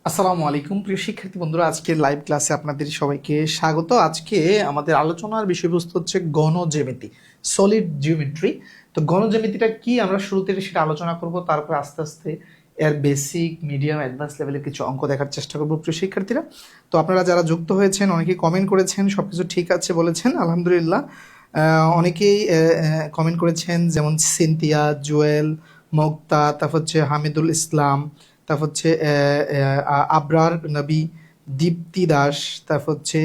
আসসালামু আলাইকুম প্রিয় শিক্ষার্থী বন্ধুরা, আজকে লাইভ ক্লাসে আপনাদের সবাইকে স্বাগত। আজকে আমাদের আলোচনার বিষয়বস্তু হচ্ছে গণজ্যামিতি, সলিড জিওমেট্রি। তো গণজ্যামিতিটা কি আমরা শুরুতে সেটা আলোচনা করব, তারপর আস্তে আস্তে এর বেসিক, মিডিয়াম, অ্যাডভান্স লেভেলের কিছু অঙ্ক দেখার চেষ্টা করব প্রিয় শিক্ষার্থীরা। তো আপনারা যারা যুক্ত হয়েছেন, অনেকেই কমেন্ট করেছেন, সব কিছু ঠিক আছে বলেছেন, আলহামদুলিল্লাহ। অনেকেই কমেন্ট করেছেন, যেমন সিনথিয়া, জুয়েল, মুক্তা, তারপর হচ্ছে হামিদুল ইসলাম, তারপর হচ্ছে আবরার নবী, দীপ্তি দাস, তারপর হচ্ছে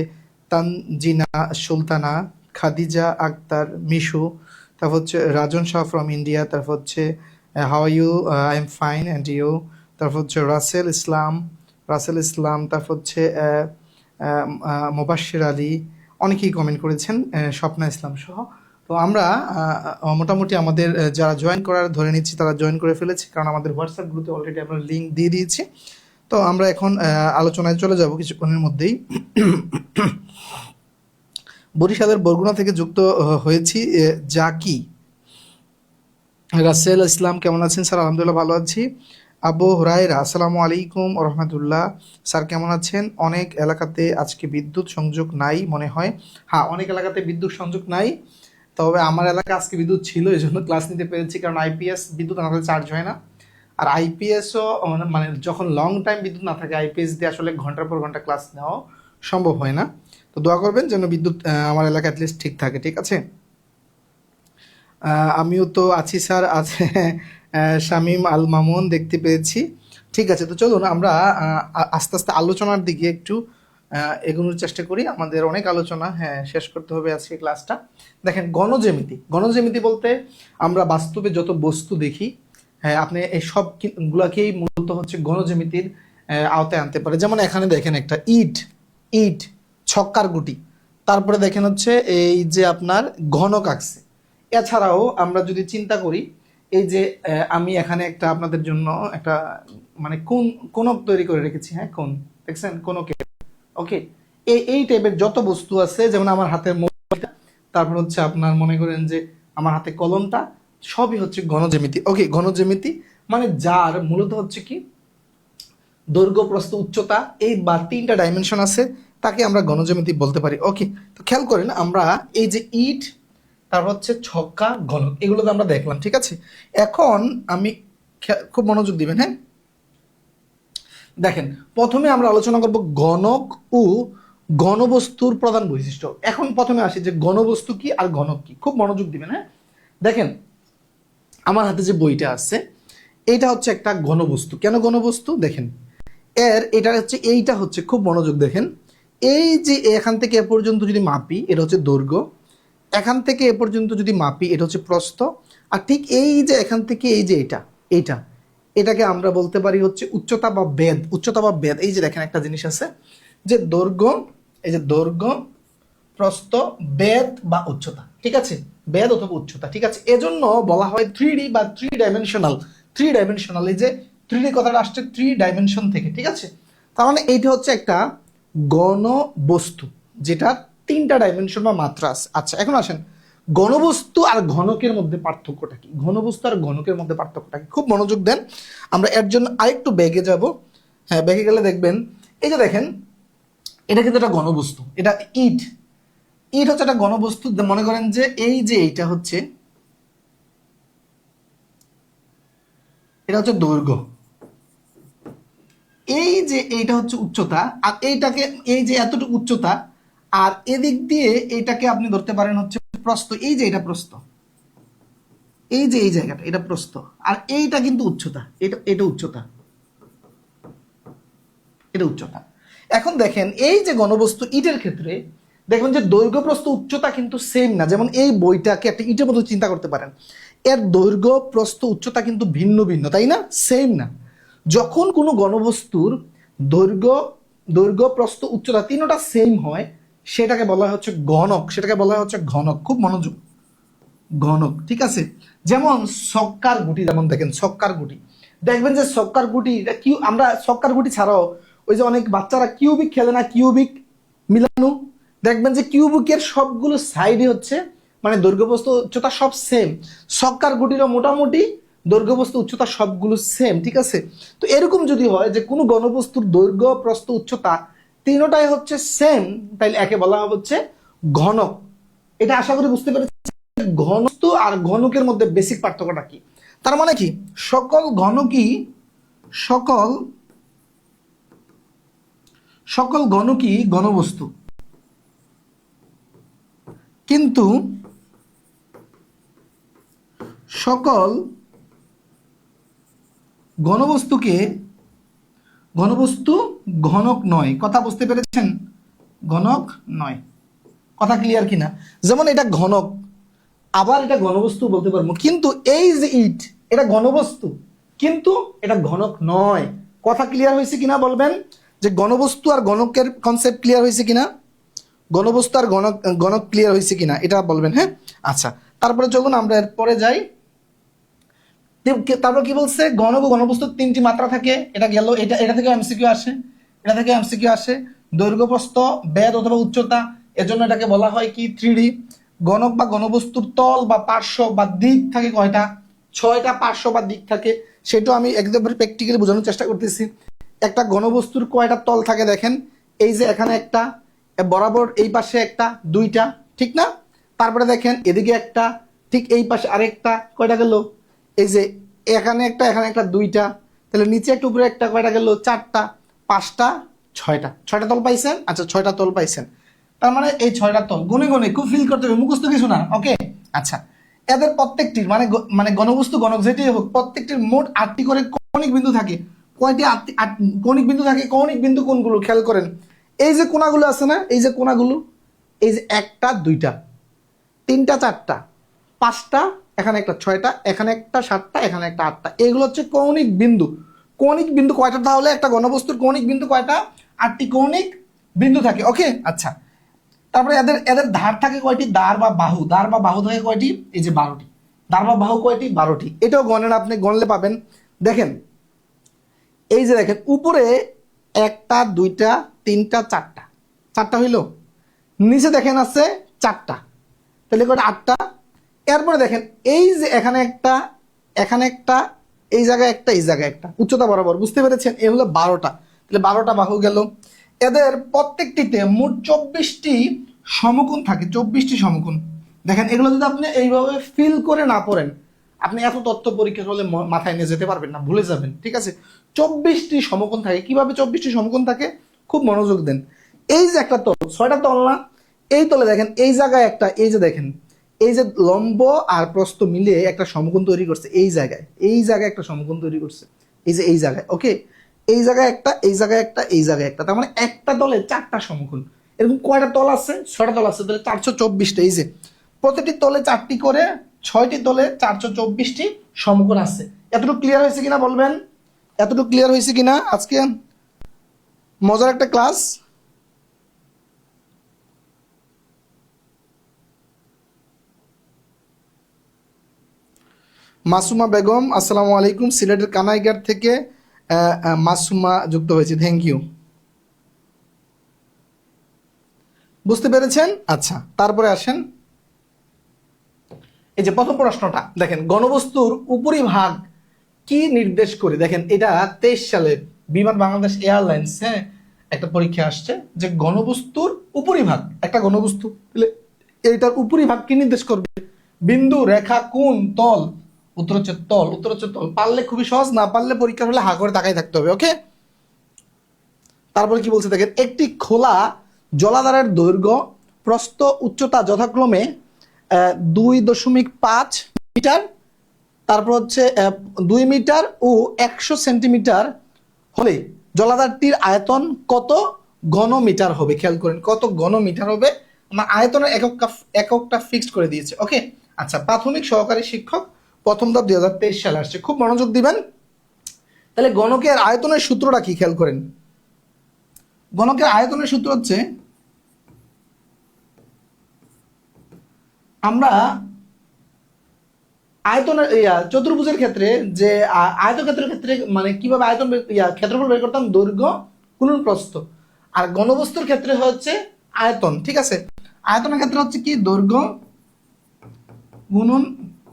তানজিনা সুলতানা, খাদিজা আক্তার, মিশু, তারপর হচ্ছে রাজন শাহ ফ্রম ইন্ডিয়া, তারপর হচ্ছে how are you, I am fine and you, তারপর হচ্ছে রাসেল ইসলাম, তারপর হচ্ছে মোবাশ্বির আলী, অনেকেই কমেন্ট করেছেন, স্বপ্না ইসলাম সহ। তো আমরা মোটামুটি আমাদের যারা জয়েন করার ধরে নিচ্ছি তারা জয়েন করে ফেলেছি, কারণ আমাদের হোয়াটসঅ্যাপ গ্রুপে অলরেডি আমরা লিঙ্ক দিয়ে দিয়েছি। তো আমরা এখন আলোচনায় চলে যাব কিছুক্ষণের মধ্যেই। বরিশালের বরগুনা থেকে যুক্ত হয়েছি জাকি। রাসেল ইসলাম কেমন আছেন? স্যার আলহামদুলিল্লাহ ভালো আছি। আবু হুরায়রা, আসসালামু আলাইকুম ওয়া রাহমাতুল্লাহ। স্যার কেমন আছেন? অনেক এলাকাতে আজকে বিদ্যুৎ সংযোগ নাই মনে হয়। হ্যাঁ, অনেক এলাকাতে বিদ্যুৎ সংযোগ নাই, তবে আমার এলাকায় আজকে বিদ্যুৎ ছিল, এই জন্য ক্লাস নিতে পেরেছি, কারণ আইপিএস বিদ্যুৎ না থাকলে চার্জ হয় না। আর আইপিএসও মানে যখন লং টাইম বিদ্যুৎ না থাকে, আইপিএস দিয়ে আসলে ঘন্টার পর ঘন্টা ক্লাস নেওয়া সম্ভব হয় না। তো দোয়া করবেন যেন বিদ্যুৎ আমার এলাকায় অ্যাটলিস্ট ঠিক থাকে, ঠিক আছে? আমিও তো আছি স্যার, আছে শামীম আল মামুন দেখতে পেয়েছি। ঠিক আছে, তো চলুন আমরা আস্তে আস্তে আলোচনার দিকে একটু এগোনোর চেষ্টা করি। আমাদের অনেক আলোচনা শেষ করতে হবে আজকে ক্লাসটা। দেখেন, গণজ্যামিতি বলতে আমরা বাস্তবে যত বস্তু দেখি, আপনি এই সবগুলাকেই মূলত হচ্ছে গণজ্যামিতির আওতায় আনতে পারে। যেমন এখানে দেখেন একটা ইট ছক্কার গুটি, তারপরে দেখেন হচ্ছে এই যে আপনার ঘনক আঁকছে। এছাড়াও আমরা যদি চিন্তা করি, এই যে আমি এখানে একটা আপনাদের জন্য একটা মানে কোনক তৈরি করে রেখেছি, কোন দেখছেন কোনকে, ওকে। এই টাইপের যত বস্তু আছে, যেমন আমার হাতের মোবাইলটা, তারপর হচ্ছে আপনার মনে করেন যে আমার হাতে কলমটা, সবই হচ্ছে গণজ্যামিতি। ওকে, গণজ্যামিতি মানে যার মূলত হচ্ছে কি দৈর্ঘ্য, প্রস্থ, উচ্চতা, এই বা তিনটা ডাইমেনশন আছে, তাকে আমরা গণজ্যামিতি বলতে পারি। ওকে, তো খেয়াল করেন, আমরা এই যে ইট, তারপর হচ্ছে ছক্কা, ঘনক, এগুলো তো আমরা দেখলাম, ঠিক আছে। এখন আমি খুব মনোযোগ দিবেন, দেখেন, প্রথমে আমরা আলোচনা করব ঘনক ও ঘনবস্তুর প্রধান বৈশিষ্ট্য। এখন প্রথমে আসি যে ঘনবস্তু কি আর ঘনক কি, খুব মনোযোগ দিবেন। দেখেন, আমার হাতে যে বইটা আছে, এইটা হচ্ছে একটা ঘনবস্তু। কেন ঘনবস্তু? দেখেন, এইটা হচ্ছে খুব মনোযোগ দেখেন, এই যে এখান থেকে এ পর্যন্ত যদি মাপি, এটা হচ্ছে দৈর্ঘ্য, এখান থেকে এ পর্যন্ত যদি মাপি, এটা হচ্ছে প্রস্থ, আর ঠিক এই যে এখান থেকে এই যে এটাকে আমরা বলতে পারি হচ্ছে উচ্চতা বা বেদ। এই যে দেখেন একটা জিনিস আছে যে দৈর্ঘ্য, এই যে দৈর্ঘ্য, প্রস্থ, বেদ বা উচ্চতা, ঠিক আছে, বেদ অথবা উচ্চতা, ঠিক আছে। এজন্য বলা হয় 3D বা থ্রি ডাইমেনশনাল। এই যে 3D কথাটা আসছে 3 ডাইমেনশন থেকে, ঠিক আছে। তার মানে এইটা হচ্ছে একটা গণ বস্তু, যেটা 3টা ডাইমেনশন বা মাত্রা আছে। আচ্ছা, এখন আসেন, ঘনবস্তু আর ঘনকের মধ্যে পার্থক্যটা কি? ঘনবস্তু আর ঘনকের মধ্যে পার্থক্যটা কি? খুব মনোযোগ দেন, আমরা এর জন্য আরেকটু ব্যাগে যাব। ব্যাগে গেলে দেখবেন, এই যে দেখেন, এটা কিন্তু একটা ঘনবস্তু, এটা ইট হচ্ছে একটা ঘনবস্তু। মনে করেন যে এই যে এইটা হচ্ছে, এটা হচ্ছে দৈর্ঘ্য, এই যে এইটা হচ্ছে উচ্চতা, আর এইটাকে এই যে এতটুকু উচ্চতা, আর এদিক দিয়ে এইটাকে আপনি ধরতে পারেন হচ্ছে প্রস্থ। এই যে এটা প্রস্থ, এই যে এই জায়গাটা, এটা প্রস্থ, আর এইটা কিন্তু উচ্চতা, এটা উচ্চতা। এখন দেখেন, এই যে ঘনবস্তু ইটের ক্ষেত্রে দেখুন যে দৈর্ঘ্য, প্রস্থ, উচ্চতা কিন্তু সেম না। যেমন এই বইটাকে একটা ইটের মতো চিন্তা করতে পারেন, এর দৈর্ঘ্য, প্রস্থ, উচ্চতা কিন্তু ভিন্ন ভিন্ন, তাই না? সেম না। যখন কোনো ঘনবস্তুর দৈর্ঘ্য, প্রস্থ, উচ্চতা তিনটা সেম হয়, সেটাকে বলা হয় হচ্ছে ঘনক। খুব মনোযোগ, ঘনক, ঠিক আছে। যেমন ছক্কার গুটি, যেমন দেখেন ছক্কার গুটি, দেখবেন যে ছক্কার গুটি, আমরা ছক্কার গুটি ছাড়াও ওই যে অনেক বাচ্চারা কিউবিক খেলে না, কিউবিক মিলানো, দেখবেন যে কিউবিকের সবগুলো সাইডে হচ্ছে মানে দৈর্ঘ্য, প্রস্থ, উচ্চতা সব সেম। ছক্কার গুটিরও মোটামুটি দৈর্ঘ্য বস্তু উচ্চতা সবগুলো সেম, ঠিক আছে। তো এরকম যদি হয় যে কোনো ঘনবস্তুর দৈর্ঘ্য প্রস্থ উচ্চতা তিনটাই হচ্ছে সেম, তাইলে একে বলা হবে হচ্ছে ঘনক। এটা আশা করি বুঝতে পেরেছি ঘনবস্তু আর ঘনকের মধ্যে বেসিক পার্থক্যটা কি। তার মানে কি সকল ঘনকই সকল সকল ঘনকই ঘনবস্তু, কিন্তু সকল ঘনবস্তু ঘনক নয়। কথা বুঝতে পেরেছেন? ঘনক নয়। কথা ক্লিয়ার কিনা? যেমন এটা ঘনক, আবার এটা ঘনবস্তু বলতে পারবো, কিন্তু এই যে ইট এটা ঘনবস্তু, কিন্তু এটা ঘনক নয়। কথা ক্লিয়ার হয়েছে কিনা বলবেন? যে ঘনবস্তু আর ঘনকের কনসেপ্ট ক্লিয়ার হয়েছে কিনা? ঘনবস্তু আর ঘনক ঘনক ক্লিয়ার হয়েছে কিনা এটা বলবেন। হ্যাঁ, আচ্ছা। তারপরে চলুন আমরা এরপরে যাই। তারপর কি বলছে? ঘনক ও ঘনবস্তুর তিনটি মাত্রা থাকে। এটা গেল, এটা থেকে এমসিকিউ আসে, এটা থেকে এমসিকিউ আসে। দৈর্ঘ্য, প্রস্থ, বেধ অথবা উচ্চতা, এজন্য এটাকে বলা হয় কি 3D। ঘনক বা ঘনবস্তুর তল বা পার্শ্ব বা দিক থাকে কয়টা? 6টা পার্শ্ব বা দিক থাকে। সেটাও আমি একদম প্র্যাকটিক্যালি বোঝানোর চেষ্টা করতেছি। একটা ঘনবস্তুর কয়টা তল থাকে দেখেন, এই যে এখানে একটা, বরাবর এই পাশে একটা, 2টা, ঠিক না? তারপরে দেখেন এদিকে একটা, ঠিক এই পাশে আরেকটা, কয়টা গেল? এই যে এখানে একটা, এখানে একটা, 2টা, তাহলে নিচে একটা উপরে একটা, কয়টা গেল? 4টা, 5টা, 6টা তল পাইছেন? আচ্ছা, 6টা তল পাইছেন। তার মানে এই 6টা তল গুনে গুনে খুব ফিল করতে হবে, মুখস্থ কিছু না। ওকে, আচ্ছা। এদের প্রত্যেকটির মানে ঘনবস্তু ঘনক যেটাই হোক, প্রত্যেকটির মোট 8টি করে কৌণিক বিন্দু থাকে। কয়টি? 8টি কৌণিক বিন্দু থাকে। কৌণিক বিন্দু কোনগুলো খেয়াল করেন? এই যে কোণাগুলো আছে না, এই যে কোণাগুলো, এই যে 1টা 2টা 3টা 4টা 5টা, এখানে একটা 6টা, এখানে একটা 7টা, এখানে একটা 8টা, এগুলো হচ্ছে কৌণিক বিন্দু। কৌণিক বিন্দু কয়টা তাহলে? একটা ঘনবস্তুর কৌণিক বিন্দু কয়টা? 8টি কৌণিক বিন্দু থাকে। ওকে, আচ্ছা। তারপরে এদের এদের ধার থাকে কয়টি? দাঁড় বা বাহু। দাঁড় বা বাহু থাকে কয়টি? এই যে 12টি। দাঁড় বা বাহু কয়টি? 12টি। এটাও গণেন, আপনি গণলে পাবেন। দেখেন এই যে দেখেন উপরে 1টা 2টা 3টা 4টা, 4টা হইল। নিচে দেখেন আছে 4টা, তাহলে কয়টা? 8টা। এরপরে দেখেন এই যে এখানে একটা, এখানে একটা, এই জায়গায় একটা, এই জায়গায় একটা, উচ্চতা বরাবর। বুঝতে পেরেছেন? এ হলো 12টা, তাহলে 12টা বাহু গেল। এদের প্রত্যেকটিতে মোট 24টি সমকোণ থাকে। 24টি সমকোণ। দেখেন এগুলো যদি আপনি এইভাবে ফিল করে না পড়েন, আপনি এত তথ্য পরীক্ষা হলে মাথায় নিয়ে যেতে পারবেন না, ভুলে যাবেন। ঠিক আছে? 24টি সমকোণ থাকে। কিভাবে 24টি সমকোণ থাকে? খুব মনোযোগ দেন। এই যে একটা তল, 6টা তল না? এই তলে দেখেন এই জায়গায় একটা, এই যে দেখেন এই যে লম্ব আর প্রস্থ মিলিয়ে একটা সমকোণ তৈরি করছে। এই জায়গায়, এই জায়গায় একটা সমকোণ তৈরি করছে। এই যে এই জায়গায়, ওকে, এই জায়গায় একটা, এই জায়গায় একটা, এই জায়গায় একটা, তার মানে একটা তলে 4টা সমকোণ। এরকম কয়টা তল আছে? 6টা তল আছে, তাহলে 424টা। এই যে প্রতিটি তলে 4টি করে, 6টি তলে 424টি সমকোণ আছে। এতটুকু ক্লিয়ার হয়েছে কিনা বলবেন? এতটুকু ক্লিয়ার হয়েছে কিনা? আজকে মজার একটা ক্লাস। মাসুমা বেগম, আসসালামু আলাইকুম। সিলেটের কানাইঘাট থেকে মাসুমা যুক্ত হয়েছে, থ্যাংক ইউ। বুঝতে পেরেছেন? আচ্ছা, তারপরে আসেন এই যে প্রথম প্রশ্নটা দেখেন, ঘনবস্তুর উপরিভাগ কি নির্দেশ করে? দেখেন এটা 23 সালে বিমান বাংলাদেশ এয়ারলাইন্স একটা পরীক্ষা আসছে যে ঘনবস্তুর উপরিভাগ, একটা ঘনবস্তু, এইটার উপরিভাগ কি নির্দেশ করবে? বিন্দু, রেখা, কোণ, তল? উত্তর হচ্ছে তল। উত্তর হচ্ছে তল। পারলে খুবই সহজ, না পারলে পরীক্ষা হলে হা করে তাকাই থাকতে হবে। ওকে, তারপরে কি বলছে দেখেন, একটি খোলা জলাধারের দৈর্ঘ্য, প্রস্থ, উচ্চতা যথাক্রমে 2.5 মিটার, তারপর হচ্ছে 2 মিটার ও 100 সেন্টিমিটার হলে জলাধারটির আয়তন কত ঘন মিটার হবে? খেয়াল করেন কত ঘন মিটার হবে। আমার আয়তনের এককটা ফিক্সড করে দিয়েছে। ওকে, আচ্ছা। প্রাথমিক সহকারী শিক্ষক, প্রথম ধাপ 2023 সালে আসছে, খুব মনোযোগ দিবেন। তাহলে ঘনকের আয়তনের সূত্রটা কি খেয়াল করেন? ঘনকের আয়তনের সূত্র হচ্ছে, আমরা আয়তনের চতুর্ভুজের ক্ষেত্রে যে আয়তক্ষেত্রের ক্ষেত্রে মানে কিভাবে আয়তন ক্ষেত্রফল বের করতাম? দৈর্ঘ্য গুণন প্রস্থ। আর ঘনবস্তুর ক্ষেত্রে হচ্ছে আয়তন। ঠিক আছে? আয়তনের ক্ষেত্রে হচ্ছে কি? দৈর্ঘ্য গুণন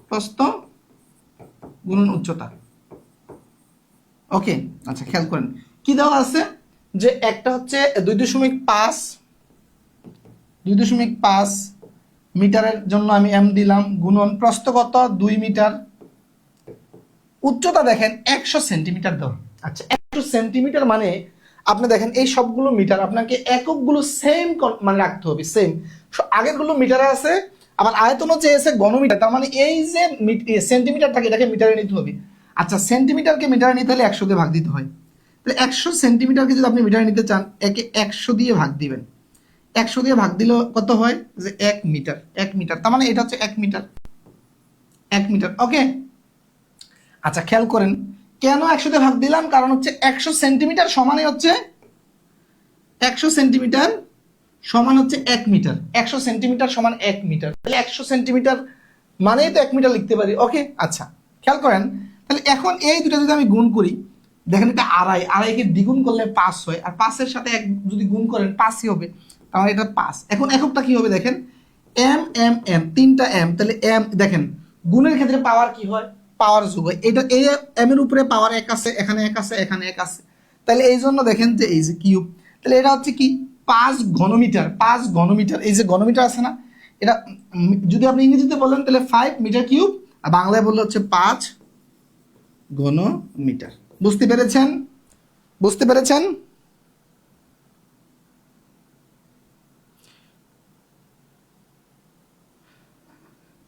প্রস্থ গুণন উচ্চতা। ওকে, আচ্ছা খেয়াল করেন কি দেওয়া আছে, যে একটা হচ্ছে 2.5 মিটারের জন্য আমি এম দিলাম, গুণন প্রস্থ কত 2 মিটার, উচ্চতা দেখেন 100 সেন্টিমিটার দেওয়া। আচ্ছা 100 সেন্টিমিটার মানে আপনি দেখেন এই সবগুলো মিটার, আপনাকে এককগুলো সেম মানে রাখতে হবে, সেম। আগেরগুলো মিটারে আছে, আবার আয়তনও চেয়েছে ঘনমিটার, তার মানে এই যে সেন্টিমিটার থাকে এটাকে মিটারে নিতে হবে। আচ্ছা সেন্টিমিটারকে মিটারে নিতে হলে 100 দিয়ে ভাগ দিতে হয়, তাহলে 100 সেন্টিমিটারকে যদি আপনি মিটারে নিতে চান, একে 100 দিয়ে ভাগ দিবেন। 100 দিয়ে ভাগ দিলে কত হয়, যে 1 মিটার, 1 মিটার, তার মানে এটা হচ্ছে 1 মিটার, 1 মিটার। ওকে, আচ্ছা খেয়াল করেন কেন 100 দিয়ে ভাগ দিলাম, কারণ হচ্ছে 100 সেন্টিমিটার সমানই হচ্ছে 100 সেন্টিমিটার সমান হচ্ছে 1 মিটার, 100 সেন্টিমিটার সমান 1 মিটার, তাহলে 100 সেন্টিমিটার মানেই তো 1 মিটার লিখতে পারি। ওকে, আচ্ছা খেয়াল করেন, তাহলে এখন এই দুটো যদি আমি গুণ করি, দেখেন এটা আড়াই, আড়াইকে দ্বিগুণ করলে 5 হয়, আর 5-এর সাথে 1 যদি গুণ করেন 5ই হবে, তাহলে এটা 5। এখন এককটা কি হবে দেখেন, এম এম এম, 3টা এম, তাহলে এম দেখেন গুণের ক্ষেত্রে পাওয়ার কি হয়, পাওয়ার যোগ হয়। এটা এই এম এর উপরে পাওয়ার 1 আছে, এখানে 1 আছে, এখানে 1 আছে, তাহলে এই জন্য দেখেন যে এই যে কিউব, তাহলে এটা হচ্ছে কি 5 ঘনমিটার, 5 ঘনমিটার, এই যে ঘনমিটার আছে না, এটা যদি আপনি ইংরেজিতে বলেন তাহলে 5 মিটার কিউব, আর বাংলায় বললে হচ্ছে 5 ঘনমিটার। বুঝতে পেরেছেন? বুঝতে পেরেছেন?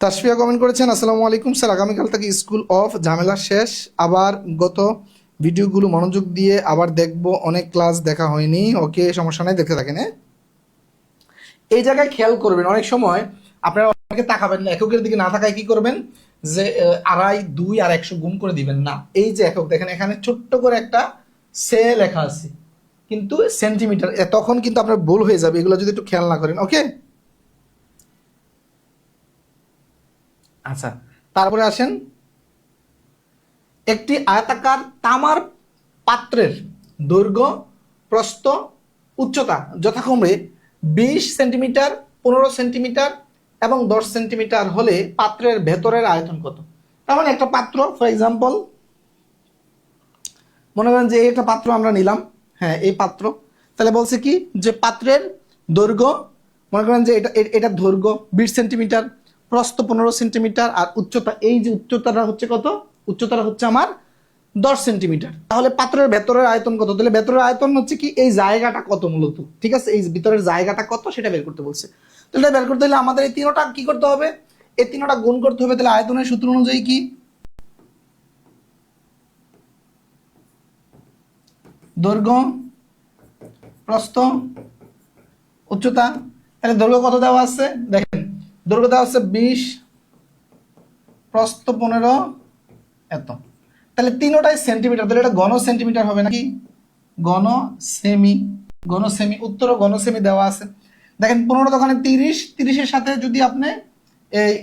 তাসফিয়া কমেন্ট করেছেন, আসসালামু আলাইকুম স্যার, আগামীকাল থেকে স্কুল অফ, ঝামেলা শেষ, আবার গত ভিডিওগুলো মনোযোগ দিয়ে আবার দেখব, অনেক ক্লাস দেখা হয়নি। ওকে, সমস্যা নাই, দেখতে থাকেন। এই জায়গায় খেয়াল করবেন, অনেক সময় আপনারা অনেকে তাকাবেন না, এককের দিকে না তাকায় কি করবেন, যে আড়াই 2 আর 100 গুণ করে দিবেন না। এই যে একক দেখেন এখানে ছোট্ট করে একটা সে লেখা আছে, কিন্তু সেন্টিমিটার, তখন কিন্তু আপনার ভুল হয়ে যাবে এগুলো যদি একটু খেয়াল না করেন। ওকে, আচ্ছা তারপরে আসেন, একটি আয়তাকার তামার পাত্রের দৈর্ঘ্য, প্রস্থ, উচ্চতা যথাক্রমে 20 সেন্টিমিটার, 15 সেন্টিমিটার এবং 10 সেন্টিমিটার হলে পাত্রের ভেতরের আয়তন কত? তার মানে একটা পাত্র, ফর এক্সাম্পল মনে করেন যে একটা পাত্র আমরা নিলাম, হ্যাঁ এই পাত্র, তাহলে বলছে কি যে পাত্রের দৈর্ঘ্য, মনে করেন যে এটা দৈর্ঘ্য 20 সেন্টিমিটার, প্রস্থ 15 সেন্টিমিটার, আর উচ্চতা, এই যে উচ্চতাটা হচ্ছে কত, উচ্চতাটা হচ্ছে আমার 10 সেন্টিমিটার। তাহলে পাত্রের ভেতরের আয়তন কত? তাহলে ভেতরের আয়তন হচ্ছে কি এই জায়গাটা কত মূলত, ঠিক আছে, এই ভিতরের জায়গাটা কত সেটা বের করতে বলছে। তাহলে বের করতে হলে আমাদের এই তিনটা কি করতে হবে, এই তিনটা গুণ করতে হবে। তাহলে আয়তনের সূত্র অনুযায়ী কি, দৈর্ঘ্য, প্রস্থ, উচ্চতা। তাহলে দৈর্ঘ্য কত দেওয়া আছে দেখেন, দৈর্ঘ্য দেওয়া আছে 20, প্রস্থ 15, এত, তাহলে তিনটাই সেন্টিমিটার, তাহলে এটা ঘন সেন্টিমিটার হবে নাকি, ঘন সেমি, ঘন সেমি, উত্তরও ঘন সেমি দেওয়া আছে। দেখেন 15 দোকানে 30, 30-এর সাথে যদি আপনি এই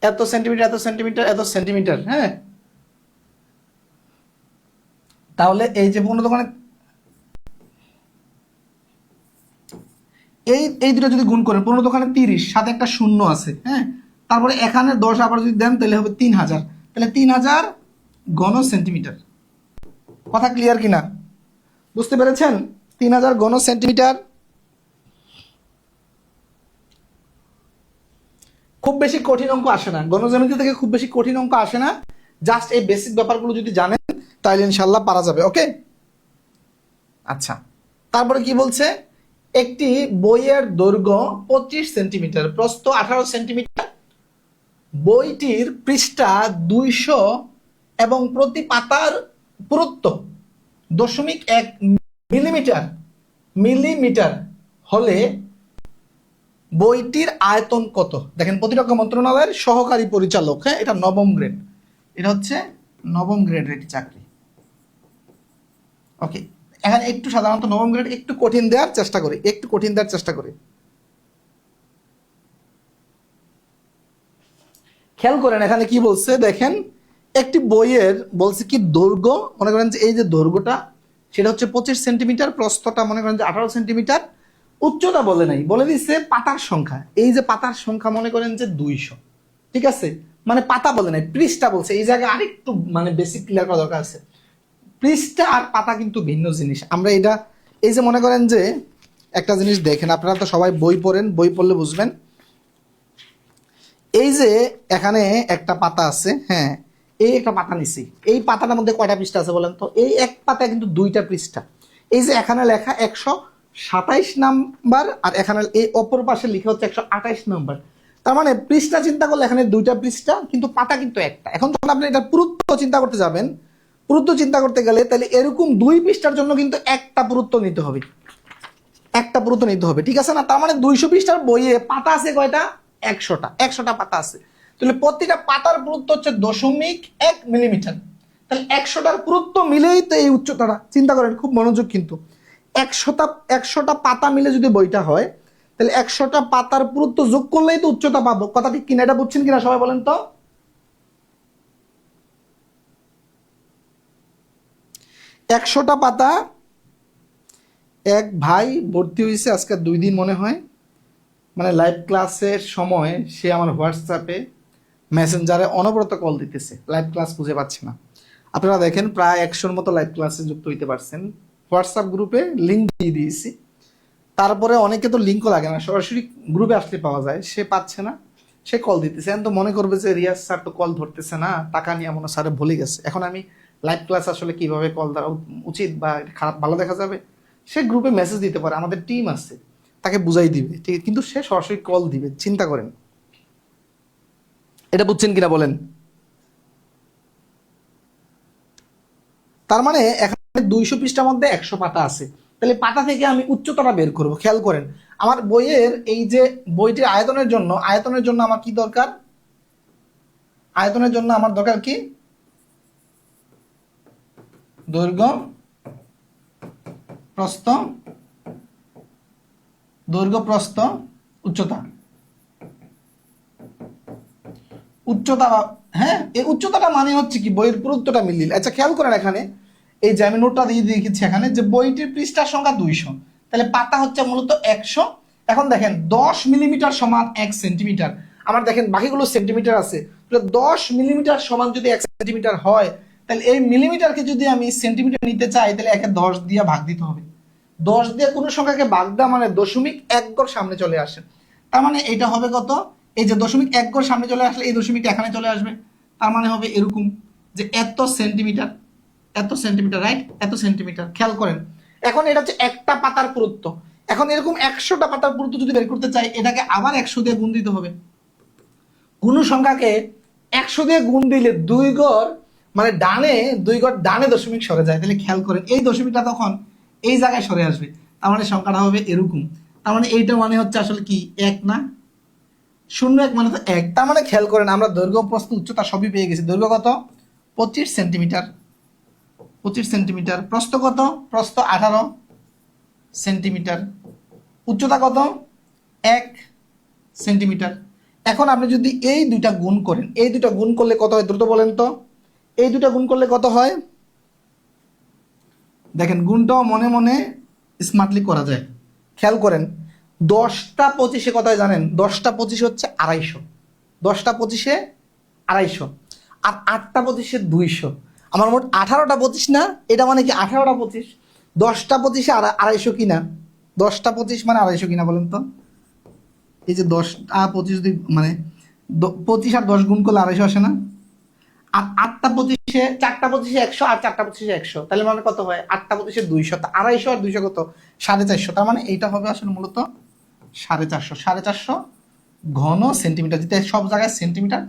এত সেন্টিমিটার, এত সেন্টিমিটার, এত সেন্টিমিটার, হ্যাঁ, তাহলে এই যে 15 দোকানে এই দুটো যদি গুণ করেন, 15 দোকানে 30, সাথে একটা শূন্য আছে, হ্যাঁ, তারপরে এখানে 10 আবার যদি দেন তাহলে হবে 3000, তাহলে 3000 ঘন সেন্টিমিটার। কথা ক্লিয়ার কিনা, বুঝতে পেরেছেন? 3000 ঘন সেন্টিমিটার। খুব বেশি কঠিন অঙ্ক আসে না, গণজ্যামিতি থেকে খুব বেশি কঠিন অঙ্ক আসে না, জাস্ট এই বেসিক ব্যাপারগুলো যদি জানেন তাহলে ইনশাল্লাহ পারা যাবে। ওকে, আচ্ছা তারপরে কি বলছে, একটি বইয়ের দৈর্ঘ্য 25 সেন্টিমিটার, প্রস্থ 18 সেন্টিমিটার, বইটির পৃষ্ঠা 200 এবং প্রতি পাতার পুরুত্ব 0.1 মিলিমিটার মিলিমিটার হলে বইটির আয়তন কত? দেখেন প্রতিরক্ষা মন্ত্রণালয়ের সহকারী পরিচালক, হ্যাঁ এটা নবম গ্রেড, এটা হচ্ছে নবম গ্রেডের একটি চাকরি। ওকে, এখানে একটু সাধারণত নবম গ্রেড একটু কঠিন দেওয়ার চেষ্টা করি, একটু কঠিন দেওয়ার চেষ্টা করি। খেয়াল করেন এখানে কি বলছে দেখেন, একটি বইয়ের বলছে কি দৈর্ঘ্য, মনে করেন যে এই যে দৈর্ঘ্যটা সেটা হচ্ছে 25 সেন্টিমিটার, প্রস্থটা মনে করেন যে 18 সেন্টিমিটার, উচ্চতা বলে নাই, বলে দিচ্ছে পাতার সংখ্যা, এই যে পাতার সংখ্যা মনে করেন যে 200, ঠিক আছে, মানে পাতা বলে নাই, পৃষ্ঠা বলছে। এই জায়গায় আরেকটু মানে বেসিক ক্লিয়ার করা দরকার আছে। পৃষ্ঠা আর পাতা কিন্তু ভিন্ন জিনিস। আমরা এটা, এই যে মনে করেন যে একটা জিনিস দেখেন, আপনারা তো সবাই বই পড়েন, বই পড়লে বুঝবেন। এই যে এখানে একটা পাতা আছে, হ্যাঁ, এই একটা পাতা নিছি, এই পাতাটার মধ্যে কয়টা পৃষ্ঠা আছে বলেন তো? এই এক পাতায় কিন্তু দুইটা পৃষ্ঠা। এই যে এখানে লেখা 127 নাম্বার, আর এখানে এই অপর পাশে লেখা হচ্ছে 128 নাম্বার। তার মানে পৃষ্ঠা চিন্তা করলে এখানে দুইটা পৃষ্ঠা, কিন্তু পাতা কিন্তু একটা। এখন যখন আপনি এটা পুরুত্ব চিন্তা করতে যাবেন, পুরুত্ব চিন্তা করতে গেলে তাহলে এরকম 2 পৃষ্ঠার জন্য কিন্তু একটা পুরুত্ব নিতে হবে, একটা পুরুত্ব নিতে হবে, ঠিক আছে না? তার মানে 200 পৃষ্ঠার বইয়ে পাতা আছে কয়টা? 100টা, 100টা পাতা আছে। তাহলে প্রতিটা পাতার পুরুত্ব হচ্ছে 0.1 মিলিমিটার। তাহলে 100টার পুরুত্ব মিলেই তো এই উচ্চতাটা। চিন্তা করেন, খুব মনোযোগ কিন্তু। 100টা পাতা মিলে যদি বইটা হয়, তাহলে 100টা পাতার পুরুত্ব যোগ করলেই তো উচ্চতা পাবো। কথা ঠিক কিনা? এটা বুঝছেন কিনা সবাই বলেন তো? 100টা পাতা। এক ভাই ভর্তি হয়েছে আজকে 2 দিন মনে হয়, মানে লাইভ ক্লাসের সময় সে আমার হোয়াটসঅ্যাপে মেসেঞ্জারে অনবরত কল দিতেছে, লাইভ ক্লাস খুঁজে পাচ্ছে না। আপনারা দেখেন প্রায় 100-র মতো লাইভ ক্লাসে যুক্ত হইতে পারছেন। হোয়াটসঅ্যাপ গ্রুপে লিঙ্ক দিয়ে দিয়েছি, তারপরে অনেকে তো লিঙ্কও লাগে না, সরাসরি গ্রুপে আসলে পাওয়া যায়। সে পাচ্ছে না, সে কল দিতেছে। এখন তো মনে করবে যে রিয়াজ স্যার তো কল ধরতেছে না, টাকা নিয়ে মনে স্যারে ভুলে গেছে। এখন আমি লাইভ ক্লাস আসলে কিভাবে কল দেওয়া উচিত বা খারাপ ভালো দেখা যাবে, সে গ্রুপে মেসেজ দিতে পারে, আমাদের টিম আছে, তাকে বুঝাই দিবে, ঠিক। কিন্তু সে সরাসরি কল দিবে, চিন্তা করেন। এটা বুঝছেন কিনা বলেন? তার মানে এখানে 200 পৃষ্ঠার মধ্যে 100 পাতা আছে। তাহলে পাতা থেকে আমি উচ্চতাটা বের করব। খেয়াল করেন, আমার বইয়ের এই যে বইটির আয়তনের জন্য আমার কি দরকার? আয়তনের জন্য আমার দরকার কি? দৈর্ঘ্য, প্রস্থ, দৈর্ঘ্য, প্রস্থ, উচ্চতা। উচ্চতা, হ্যাঁ, এই উচ্চতাটা মানে হচ্ছে কি? বইয়ের পুরুত্বটা মিলিয়ে। আচ্ছা খেয়াল করেন, এখানে এই যে আমি নোটটা দিয়ে দিয়েছি এখানে, যে বইটির পৃষ্ঠার সংখ্যা 200, তাহলে পাতা হচ্ছে মূলত 100। এখন দেখেন 10 মিলিমিটার সমান 1 সেন্টিমিটার। আমার দেখেন বাকিগুলো সেন্টিমিটার আছে, তাহলে 10 মিলিমিটার সমান যদি 1 সেন্টিমিটার হয়, তাহলে এই মিলিমিটারকে যদি আমি সেন্টিমিটার নিতে চাই, তাহলে একে 10 দিয়ে ভাগ দিতে হবে। 10 দিয়ে কোনো সংখ্যাকে ভাগ দেওয়া মানে 0.1 গড় সামনে চলে আসে। তার মানে এটা হবে কত? এই যে 0.1 গড় সামনে চলে আসলে এই দশমিকটা এখানে চলে আসবে। তার মানে হবে এরকম যে এত সেন্টিমিটার, এত সেন্টিমিটার, রাইট? এত সেন্টিমিটার। খেয়াল করেন, এখন এটা হচ্ছে একটা পাতার পুরুত্ব। এখন এরকম 100টা পাতার পুরুত্ব যদি বের করতে চাই, এটাকে আবার 100 দিয়ে গুণ দিতে হবে। কোনো সংখ্যাকে 100 দিয়ে গুণ দিলে 2 গড় মানে ডানে, 2 গড় ডানে দশমিক সরে যায়। তাহলে খেয়াল করেন, এই দশমিকটা তখন এই জায়গায় সরে আসবে। তার মানে সংখ্যাটা হবে এরকম। তার মানে এইটা মানে হচ্ছে আসলে কি? 1 না? 0.1 মানে তো 1। তার মানে খেয়াল করেন, আমরা দৈর্ঘ্য, প্রস্থ, উচ্চতা সবই পেয়ে গেছি। দৈর্ঘ্য কত? 25 সেন্টিমিটার, 25 সেন্টিমিটার। প্রস্থ কত? প্রস্থ 18 সেন্টিমিটার। উচ্চতা কত? 1 সেন্টিমিটার। এখন আপনি যদি এই দুইটা গুণ করেন, এই দুইটা গুণ করলে কত হয় দ্রুত বলেন তো? এই দুইটা গুণ করলে কত হয়? দেখেন, গুণটাও মনে মনে স্মার্টলি করা যায়। খেয়াল করেন, 10টা 25-এ কত হয় জানেন? 10টা 25 হচ্ছে 250। 10টা 25-এ 250, আর 8টা 25-এ 200। আমার মোট 18টা 25 না? এটা মানে কি 18টা 25? 10টা 25-এ 250 কিনা? 10টা 25 মানে 250 কিনা বলেন তো? এই যে 10টা 25 যদি মানে 25 আর 10 গুণ করলে 250 আসে না? আর 8টা 25-এ, 4টা 25-এ 100, আর 4টা 25-এ 100, তাহলে মানে কত হয়? 8টা 25-এ 200, 250 আর 200 কত? 450। তার মানে এইটা হবে আসলে মূলত 450, 450 ঘন সেন্টিমিটার। যেটা সব জায়গায় সেন্টিমিটার,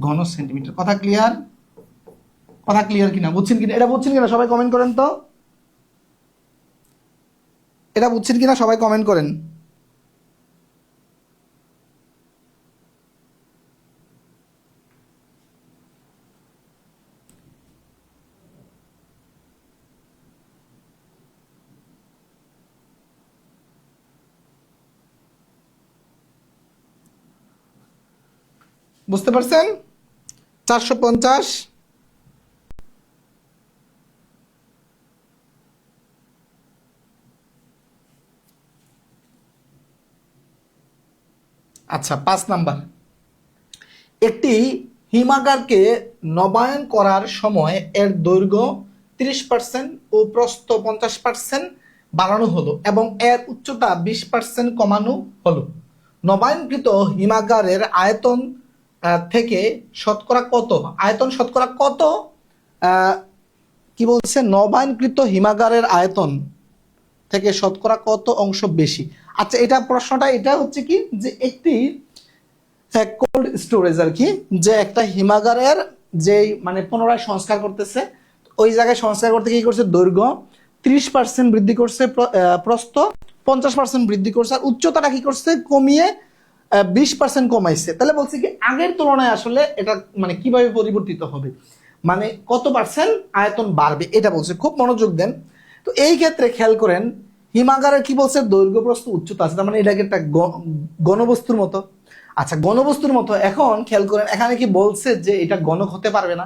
ঘন সেন্টিমিটার। কথা ক্লিয়ার? কথা ক্লিয়ার কিনা? বুঝছেন কিনা? এটা বুঝছেন কিনা সবাই কমেন্ট করেন তো? এটা বুঝছেন কিনা সবাই কমেন্ট করেন। বুঝতে পারছেন? 450। আচ্ছা, 5 নাম্বার। একটি হিমাগারকে নবায়ন করার সময় এর দৈর্ঘ্য 30% ও প্রস্থ 50% বাড়ানো হলো এবং এর উচ্চতা 20% কমানো হলো। নবায়নকৃত হিমাগারের আয়তন থেকে শতকরা কত, আয়তন শতকরা কত, কি বলছে, নবায়নকৃত হিমাগারের আয়তন থেকে শতকরা কত অংশ বেশি। আচ্ছা, এটা প্রশ্নটা এটা হচ্ছে কি যে একটি কোল্ড স্টোরেজ আর কি, যে একটা হিমাগারের যে মানে পুনরায় সংস্কার করতেছে, ওই জায়গায় সংস্কার করতে কি করছে, দৈর্ঘ্য 30% বৃদ্ধি করছে, প্রস্থ 50% বৃদ্ধি করছে, আর উচ্চতাটা কি করছে, কমিয়ে 20% কমাইছে। তাহলে বলছে কি আগের তুলনায় আসলে এটা মানে কিভাবে পরিবর্তিত হবে, মানে কত পার্সেন্ট আয়তন বাড়বে, এটা বলছে। খুব মনোযোগ দেন। তো এই ক্ষেত্রে খেয়াল করেন হিমাগারের কি বলছে, দৈর্ঘ্য প্রস্থ উচ্চতা আছে, তার মানে এটাকে একটা ঘনবস্তুর মতো। আচ্ছা, ঘনবস্তুর মতো। এখন খেয়াল করেন এখানে কি বলছে যে এটা গণক হতে পারবে না,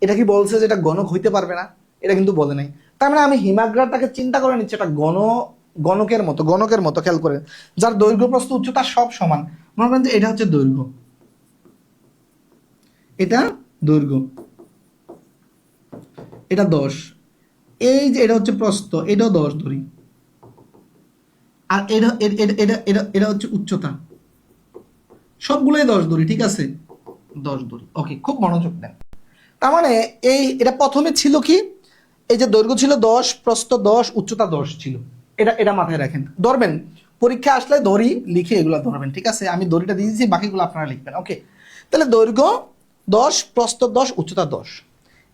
এটা কি বলছে যে এটা গণক হইতে পারবে না, এটা কিন্তু বলে নাই। তার মানে আমি হিমাগারটাকে চিন্তা করে নিচ্ছি এটা গণকের মতো, গণকের মতো। খেয়াল করেন যার দৈর্ঘ্য প্রস্থ উচ্চতা সব সমান। মনে করেন যে এটা হচ্ছে দৈর্ঘ্য, এটা দৈর্ঘ্য, এটা 10, এই যে এটা হচ্ছে প্রস্থ, এটাও 10 ধরি, আর এটা এটা এটা এটা এটা হচ্ছে উচ্চতা, সবগুলোই 10 ধরি, ঠিক আছে, 10 ধরি। ওকে, খুব মনোযোগ দেন। তার মানে এটা প্রথমে ছিল কি, এই যে দৈর্ঘ্য ছিল 10, প্রস্থ 10, উচ্চতা 10 ছিল। এটা এটা মাথায় রাখেন, ধরবেন পরীক্ষা আসলে দড়ি লিখে এগুলো ধরবেন, ঠিক আছে। আমি দড়িটা দিয়ে দিয়েছি, বাকিগুলো আপনারা লিখবেন। ওকে, তাহলে দৈর্ঘ্য 10, প্রস্থ 10, উচ্চতা 10।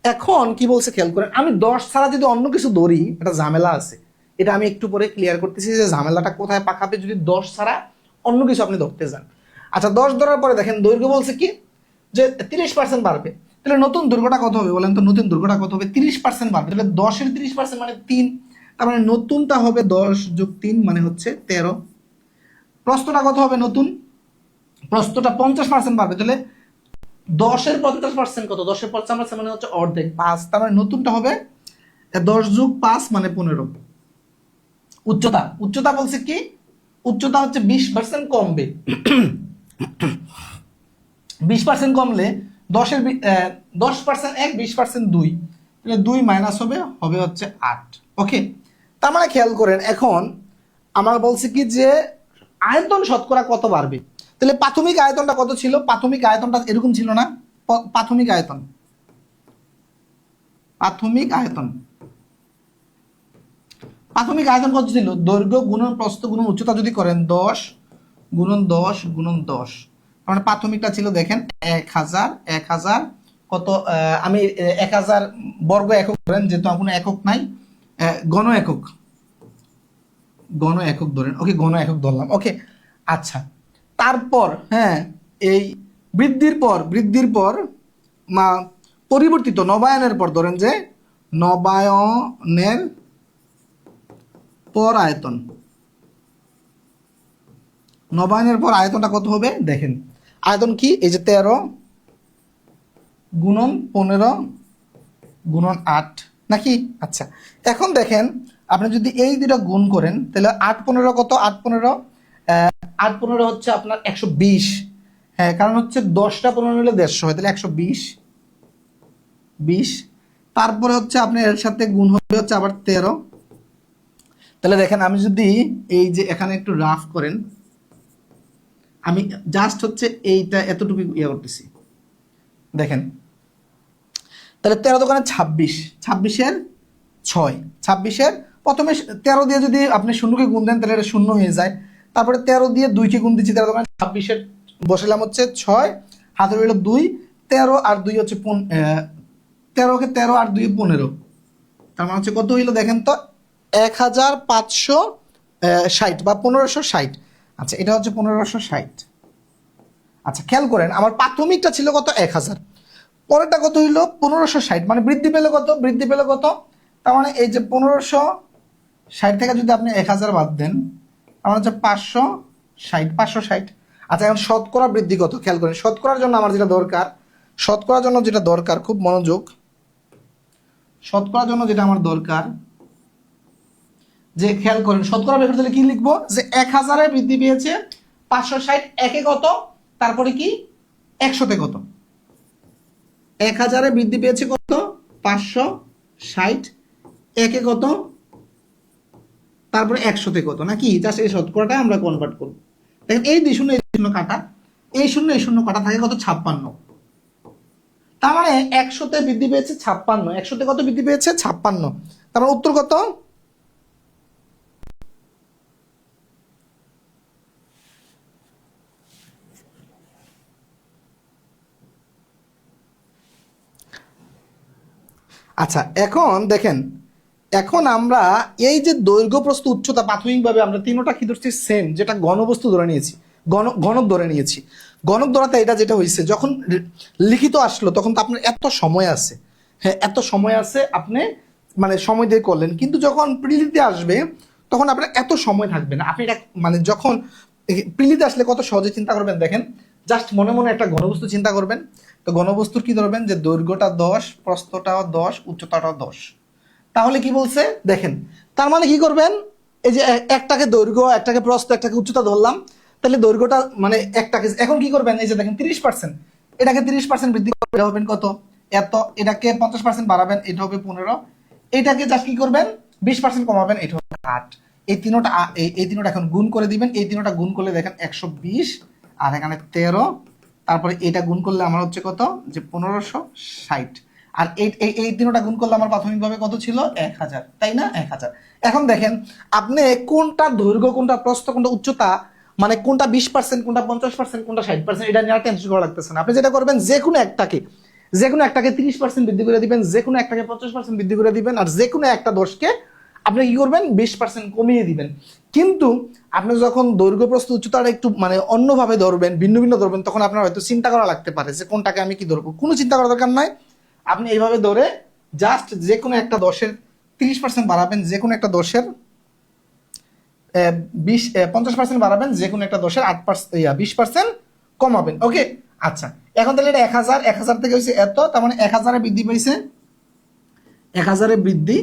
এখন কি বলছে খেয়াল করেন, আমি 10 ছাড়া যদি অন্য কিছু ধরি এটা ঝামেলা আছে, এটা আমি একটু পরে ক্লিয়ার করতেছি যে ঝামেলাটা কোথায় পাকাবে যদি 10 ছাড়া অন্য কিছু আপনি ধরতে যান। আচ্ছা, 10 ধরার পরে দেখেন দৈর্ঘ্য বলছে কি যে 30% বাড়বে। তাহলে নতুন দৈর্ঘ্যটা কত হবে বলেন তো, নতুন দৈর্ঘ্যটা কত হবে, 30% বাড়বে। তাহলে 10-এর 30% মানে 3, তার মানে নতুনটা হবে 10 যোগ 3 মানে হচ্ছে 13। প্রস্থটা কত হবে, নতুন প্রস্থটা 50% বাড়বে। তাহলে 10-এর 50% কত, 10-এর 50% মানে হচ্ছে অর্ধেক, 5। তার মানে নতুনটা হবে 10 যোগ 5 মানে 15। উচ্চতা, উচ্চতা বলছে কি, উচ্চতা হচ্ছে 20% কমবে। 20% কমলে 10% 1, 20% 2, তাহলে 2 মাইনাস হবে হবে হচ্ছে 8। ওকে, তার মানে খেয়াল করেন এখন আমার বলছে কি যে আয়তন শতকরা কত বাড়বে। তাহলে প্রাথমিক আয়তনটা কত ছিল, প্রাথমিক আয়তনটা এরকম ছিল না, প্রাথমিক আয়তন, প্রাথমিক আয়তন, প্রাথমিক আয়তন কত ছিল, দৈর্ঘ্য গুণন প্রস্থ গুণন উচ্চতা যদি করেন 10 গুণন 10 গুণন 10, মানে প্রাথমিকটা ছিল দেখেন 1000 কত, আমি 1000 বর্গ একক ধরেন, যেহেতু কোনো একক নাই, গণ একক, গণ একক ধরেন। ওকে, গণ একক ধরলাম। ওকে, আচ্ছা, তারপর হ্যাঁ এই বৃদ্ধির পর পরিবর্তিত নবায়নের পর ধরেন যে নবায়নের পর আয়তন, নবায়নের পর আয়তনটা কত হবে দেখেন, আয়তন কি, এই যে 13 গুণন 15 গুণন 8 নাকি। আচ্ছা, এখন দেখেন আপনি যদি এই দুটা গুণ করেন তাহলে 8-15 কত, 8-15 হচ্ছে আপনার 120। হ্যাঁ, কারণ হচ্ছে 10টা 15 হলে 150 হয়, তাহলে 120। তারপরে হচ্ছে আপনি এর সাথে গুণ হবে হচ্ছে আবার 13। তাহলে দেখেন আমি যদি এই যে এখানে একটু রাফ করেন, আমি জাস্ট হচ্ছে এইটা এতটুকু ইয়ে করতেছি, দেখেন তাহলে 13 দোকানে 26, 26-এর 6, 26-এর প্রথমে 13 দিয়ে যদি আপনি শূন্যকে গুণ দেন তাহলে এটা শূন্য হয়ে যায়। তারপরে 13 দিয়ে 2কে গুণ দিচ্ছি, 13 দোকানে 26-এর বসালাম হচ্ছে 6, হাতে রইল 2, 13 আর 2 হচ্ছে 13কে 13 আর 2 15, তার মানে হচ্ছে কত হইলো দেখেন তো 1560 বা 1560। আচ্ছা, এটা হচ্ছে 1560। আচ্ছা, খেয়াল করেন আমার প্রাথমিকটা ছিল কত 1000, পরেরটা কত হইলো 1560, মানে বৃদ্ধি পেলো কত, বৃদ্ধি পেলো কত, তার মানে এই যে 1560 থেকে যদি আপনি 1000 বাদ দেন আমার হচ্ছে 560। আচ্ছা, এখন শতকরা বৃদ্ধি কত খেয়াল করেন, শতকরার জন্য আমার যেটা দরকার, শতকরার জন্য যেটা দরকার, খুব মনোযোগ, শতকরার জন্য যেটা আমার দরকার যে খেয়াল করেন শতকরা বের করতে হলে কি লিখবো, যে 1000-এ বৃদ্ধি পেয়েছে 560, একে কত, তারপরে কি 100-তে কত? 1000-এ বৃদ্ধি পেয়েছে কত? 560। একে কত, তারপরে 100-তে কত, নাকি? জাস্ট এই শতকরাটা আমরা কনভার্ট করব। দেখেন এই 2 শূন্য এই 2 শূন্য কাটা, এই শূন্য এই শূন্য কাটা থাকে কত? 56। তার মানে 100-তে বৃদ্ধি পেয়েছে 56, 100-তে কত বৃদ্ধি পেয়েছে? 56। তার মানে উত্তর কত? আচ্ছা এখন দেখেন, এখন আমরা এই যে দৈর্ঘ্য প্রস্থ উচ্চতা প্রাথমিকভাবে আমরা তিনটা কি ধরছি? সেম, যেটা ঘনবস্তু ধরে নিয়েছি, ঘনক ধরে নিয়েছি। ঘনক ধরাতে এটা যেটা হয়েছে, যখন লিখিত আসলো তখন তো আপনার এত সময় আছে, হ্যাঁ এত সময় আছে, আপনি মানে সময় দিয়ে করলেন। কিন্তু যখন প্রিলিতে আসবে তখন আপনার এত সময় থাকবে না। আপনি এটা মানে যখন প্রিলিতে আসলে কত সহজে চিন্তা করবেন, দেখেন জাস্ট মনে মনে একটা ঘনবস্তু চিন্তা করবেন। তো ঘনবস্তুর কি ধরবেন? যে দৈর্ঘ্যটা 10, প্রস্থটাও 10, উচ্চতাটাও 10। তাহলে কি বলছে দেখেন, তার মানে কি করবেন? এই যে একটাকে দৈর্ঘ্য, একটাকে প্রস্থ, একটাকে উচ্চতা ধরলাম, তাহলে দৈর্ঘ্যটা মানে একটাকে এখন কি করবেন? এই যে দেখেন 30%, এটাকে 30% বৃদ্ধি করবেন, এটা হবেন কত? এত। এটাকে 50% বাড়াবেন, এটা হবে 15। এটাকে জাস্ট কি করবেন? 20% কমাবেন, এটা হবে 8। এই তিনটা এই তিনটা এখন গুণ করে দিবেন। এই তিনটা গুণ করলে দেখেন 120, আর এখানে 13, তারপরে এটা গুণ করলে আমার হচ্ছে কত? যে 1560। আর এই তিনটা গুণ করলে আমার প্রাথমিকভাবে কত ছিল? 1000, তাই না? 1000। এখন দেখেন আপনি কোনটা দৈর্ঘ্য, কোনটা প্রস্থ, কোনটা উচ্চতা, মানে কোনটা 20%, কোনটা 50%, কোনটা 60%, এটা নিয়ে আর টেনশন করা লাগতেছে না। আপনি যেটা করবেন, যে কোনো একটাকে 30% বৃদ্ধি করে দিবেন, যে কোনো একটাকে 50% বৃদ্ধি করে দিবেন, আর যে কোনো একটা দোষকে আপনি কি করবেন? 20% কমিয়ে দিবেন। কিন্তু আপনি যখন দৈর্ঘ্য প্রস্থ উচ্চতাটা একটু মানে অন্যভাবে ধরবেন, ভিন্ন ভিন্ন ধরবেন, তখন আপনার হয়তো চিন্তা করা লাগতে পারে যে কোনটাকে আমি কি ধরবো। কোনো চিন্তা করার দরকার নাই, আপনি এইভাবে ধরে জাস্ট যে কোনো একটা দশের 30% বাড়াবেন, যে কোনো একটা দশের 50% বাড়াবেন, যে কোনো একটা দশের 20% কমাবেন। ওকে, আচ্ছা এখন তাহলে এটা 1000, 1000 থেকে হয়েছে এত, তার মানে 1000-এ বৃদ্ধি পেয়েছে, 1000-এ বৃদ্ধি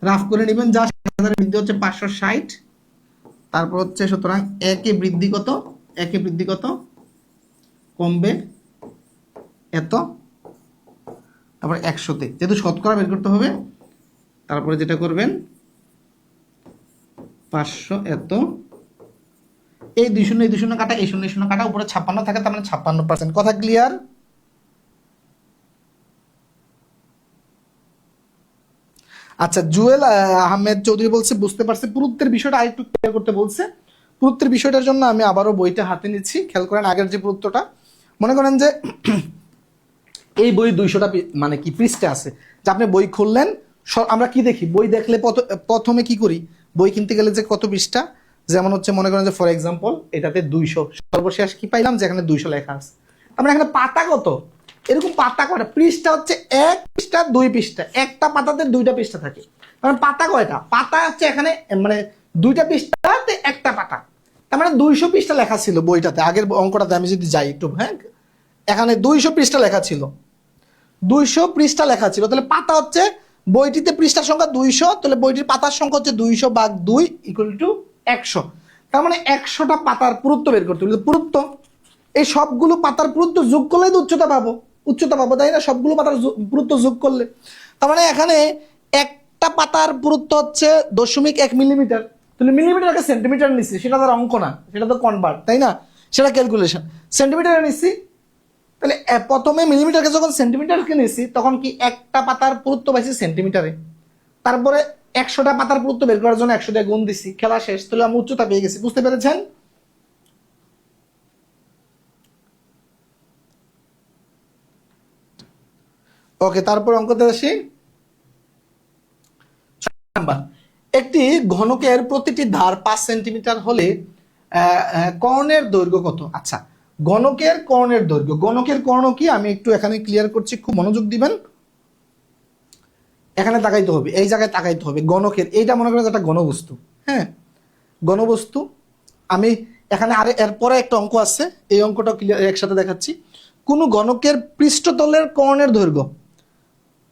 রাফ করে নেবেন, জাস্ট 1000-এ বৃদ্ধি হচ্ছে 560। তারপর হচ্ছে সুতরাং একে বৃদ্ধি কত? একে বৃদ্ধি কত? কমবে এত, তারপর 100-তে, যেহেতু শতকরা বের করতে হবে, তারপরে যেটা করবেন 500 এত, এই 2 শূন্য এই 2 শূন্য কাটা, এই 0 0 কাটা, উপরে 56 থাকে, তার মানে 56%। কথা ক্লিয়ার? আচ্ছা জুয়েল আহমেদ চৌধুরী বলছে বুঝতে পারছে। পুরুত্বের বিষয়টা আরেকটু ক্লিয়ার করতে বলছে। পুরুত্বের বিষয়টার জন্য আমি আবারও বইটা হাতে নিচ্ছি, খেয়াল করেন আগের যে পুরুত্বটা। মনে করেন যে এই বই 200টা মানে কি পৃষ্ঠা আছে, যে আপনি বই খুললেন, আমরা কি দেখি? বই দেখলে প্রথমে কি করি? বই কিনতে গেলে যে কত পৃষ্ঠা, যেমন হচ্ছে মনে করেন যে ফর এক্সাম্পল এটাতে 200, সর্বশেষ কি পাইলাম? যে এখানে 200 লেখা আছে। আমরা এখানে পাতা কত? এরকম পাতা কয়টা? পৃষ্ঠা হচ্ছে 1 পৃষ্ঠা, 2 পৃষ্ঠা, একটা পাতাতে 2টা পৃষ্ঠা থাকে। কারণ পাতা কয়টা? পাতা হচ্ছে এখানে মানে 2টা পৃষ্ঠাতে একটা পাতা, তার মানে 200 পৃষ্ঠা লেখা ছিল বইটাতে। আগের অঙ্কটাতে আমি যদি যাই একটু, হ্যাঁ এখানে 200 পৃষ্ঠা লেখা ছিল, 200 পৃষ্ঠা লেখা ছিল। তাহলে পাতা হচ্ছে, বইটিতে পৃষ্ঠার সংখ্যা 200, তাহলে বইটির পাতার সংখ্যা হচ্ছে 200 ভাগ 2 ইকুয়াল টু 100। তার মানে 100টা পাতার পুরুত্ব বের করতে হবে। পুরুত্ব এই সবগুলো পাতার পুরুত্ব যোগ করলে তো উচ্চতা পাবো, তাই না? সবগুলো পাতার পুরুত্ব যোগ করলে, তার মানে এখানে একটা পাতার পুরুত্ব হচ্ছে 0.1 মিলিমিটার। তাহলে মিলিমিটারকে সেন্টিমিটার নিচ্ছি, সেটা তার অঙ্ক না, সেটা তো কনভার্ট, তাই না? সেটা ক্যালকুলেশন। সেন্টিমিটারে নিচ্ছি, তাহলে প্রথমে মিলিমিটারকে যখন সেন্টিমিটারকে নিয়েছি, তখন কি একটা পাতার পুরুত্ব পাইছি সেন্টিমিটারে, তারপরে 100টা পাতার পুরুত্ব বের করার জন্য 100 দিয়ে গুণ দিছি, খেলা শেষ। তাহলে আমি উচ্চতা পেয়ে গেছি। বুঝতে পেরেছেন? ওকে, তারপর অঙ্কতে আসি। নাম্বার, একটি ঘনকের প্রতিটি ধার 5 সেন্টিমিটার হলে কর্ণের দৈর্ঘ্য কত? আচ্ছা, ঘনকের কর্ণের দৈর্ঘ্য, ঘনকের কর্ণ কি আমি একটু এখানে ক্লিয়ার করছি, খুব মনোযোগ দিবেন। এখানে তাকাইতে হবে, এই জায়গায় তাকাইতে হবে। গণকের এইটা মনে করেন একটা ঘনবস্তু, হ্যাঁ ঘনবস্তু। আমি এখানে আরে এরপরে একটা অঙ্ক আছে, এই অঙ্কটা ক্লিয়ার একসাথে দেখাচ্ছি। কোন গণকের পৃষ্ঠতলের কর্ণের দৈর্ঘ্য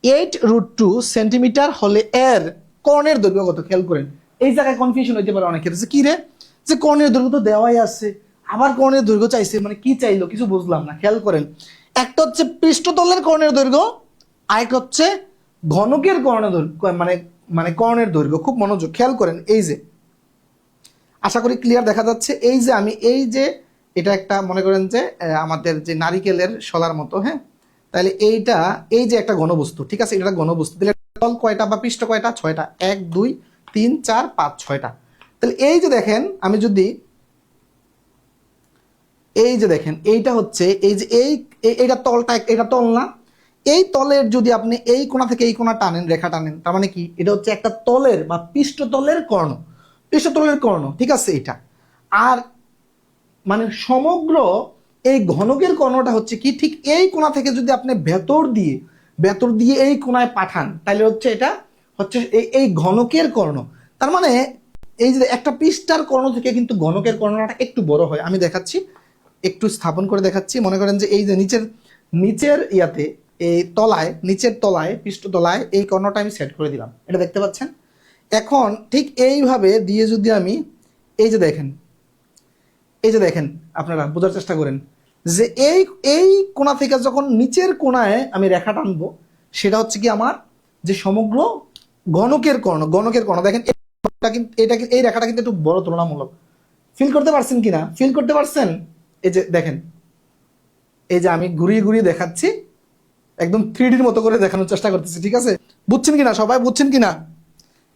8√2 সেন্টিমিটার হলে এর কর্ণের দৈর্ঘ্য কত? খেয়াল করেন, এই জায়গায় কনফিউশন হইতে পারে অনেকের, যে কি রে, যে কর্ণের দৈর্ঘ্য তো দেওয়াই আছে, আবার কর্ণের দৈর্ঘ্য চাইছে, মানে কি চাইলো কিছু বুঝলাম না, খেয়াল করেন। একটা হচ্ছে পৃষ্ঠতলের কর্ণের দৈর্ঘ্য, আরেকটা হচ্ছে ঘনকের কর্ণের দৈর্ঘ্য, মানে মানে কর্ণের দৈর্ঘ্য। খুব মনোযোগ, খেয়াল করেন। এই যে, আশা করি ক্লিয়ার দেখা যাচ্ছে। এই যে আমি এই যে এটা একটা মনে করেন যে আমাদের যে নারিকেলের শলার মতো, হ্যাঁ, তাহলে এইটা এই যে একটা ঘনবস্তু, ঠিক আছে, এটা ঘনবস্তু। তাহলে তল কয়টা বা পৃষ্ঠ কয়টা? 6টা। 1 2 3 4 5 6টা। তাহলে এই যে দেখেন, আমি যদি এই যে দেখেন, এইটা হচ্ছে এই যে এইটা তলটা, এটা তল না? এই তলের যদি আপনি এই কোণা থেকে এই কোণা টানেন, রেখা টানেন, তার মানে কি? এটা হচ্ছে একটা তলের বা পৃষ্ঠতলের কর্ণ, পৃষ্ঠতলের কর্ণ, ঠিক আছে এটা। আর মানে সমগ্র এই ঘনকের কর্ণটা হচ্ছে কি, ঠিক এই কোণা থেকে যদি আপনি ভেতর দিয়ে এই কোণায় পাঠান, তাহলে হচ্ছে এটা হচ্ছে এই ঘনকের কর্ণ। তার মানে এই যে একটা পৃষ্ঠার কর্ণ থেকে কিন্তু ঘনকের কর্ণটা একটু বড় হয়। আমি দেখাচ্ছি, একটু স্থাপন করে দেখাচ্ছি। মনে করেন যে এই যে নিচের ইয়াতে, এই তলায়, নিচের তলায়, পৃষ্ঠতলায় এই কর্ণটা আমি সেট করে দিলাম, এটা দেখতে পাচ্ছেন। এখন ঠিক এইভাবে দিয়ে যদি আমি এই যে দেখেন, এই যে দেখেন, আপনারা বোঝার চেষ্টা করেন যে এই কোণা থেকে যখন নিচের কোণায় আমি রেখা টানবো, সেটা হচ্ছে কি আমার যে সমগ্র ঘনকের কর্ণ দেখেন। এই রেখাটা কিন্তু একটু বড় তুলনামূলক। ফিল করতে পারছেন কিনা? ফিল করতে পারছেন? এই যে দেখেন, এই যে আমি ঘুরিয়ে ঘুরিয়ে দেখাচ্ছি, একদম 3Dর মতো করে দেখানোর চেষ্টা করতেছি, ঠিক আছে? বুঝছেন কিনা সবাই? বুঝছেন কিনা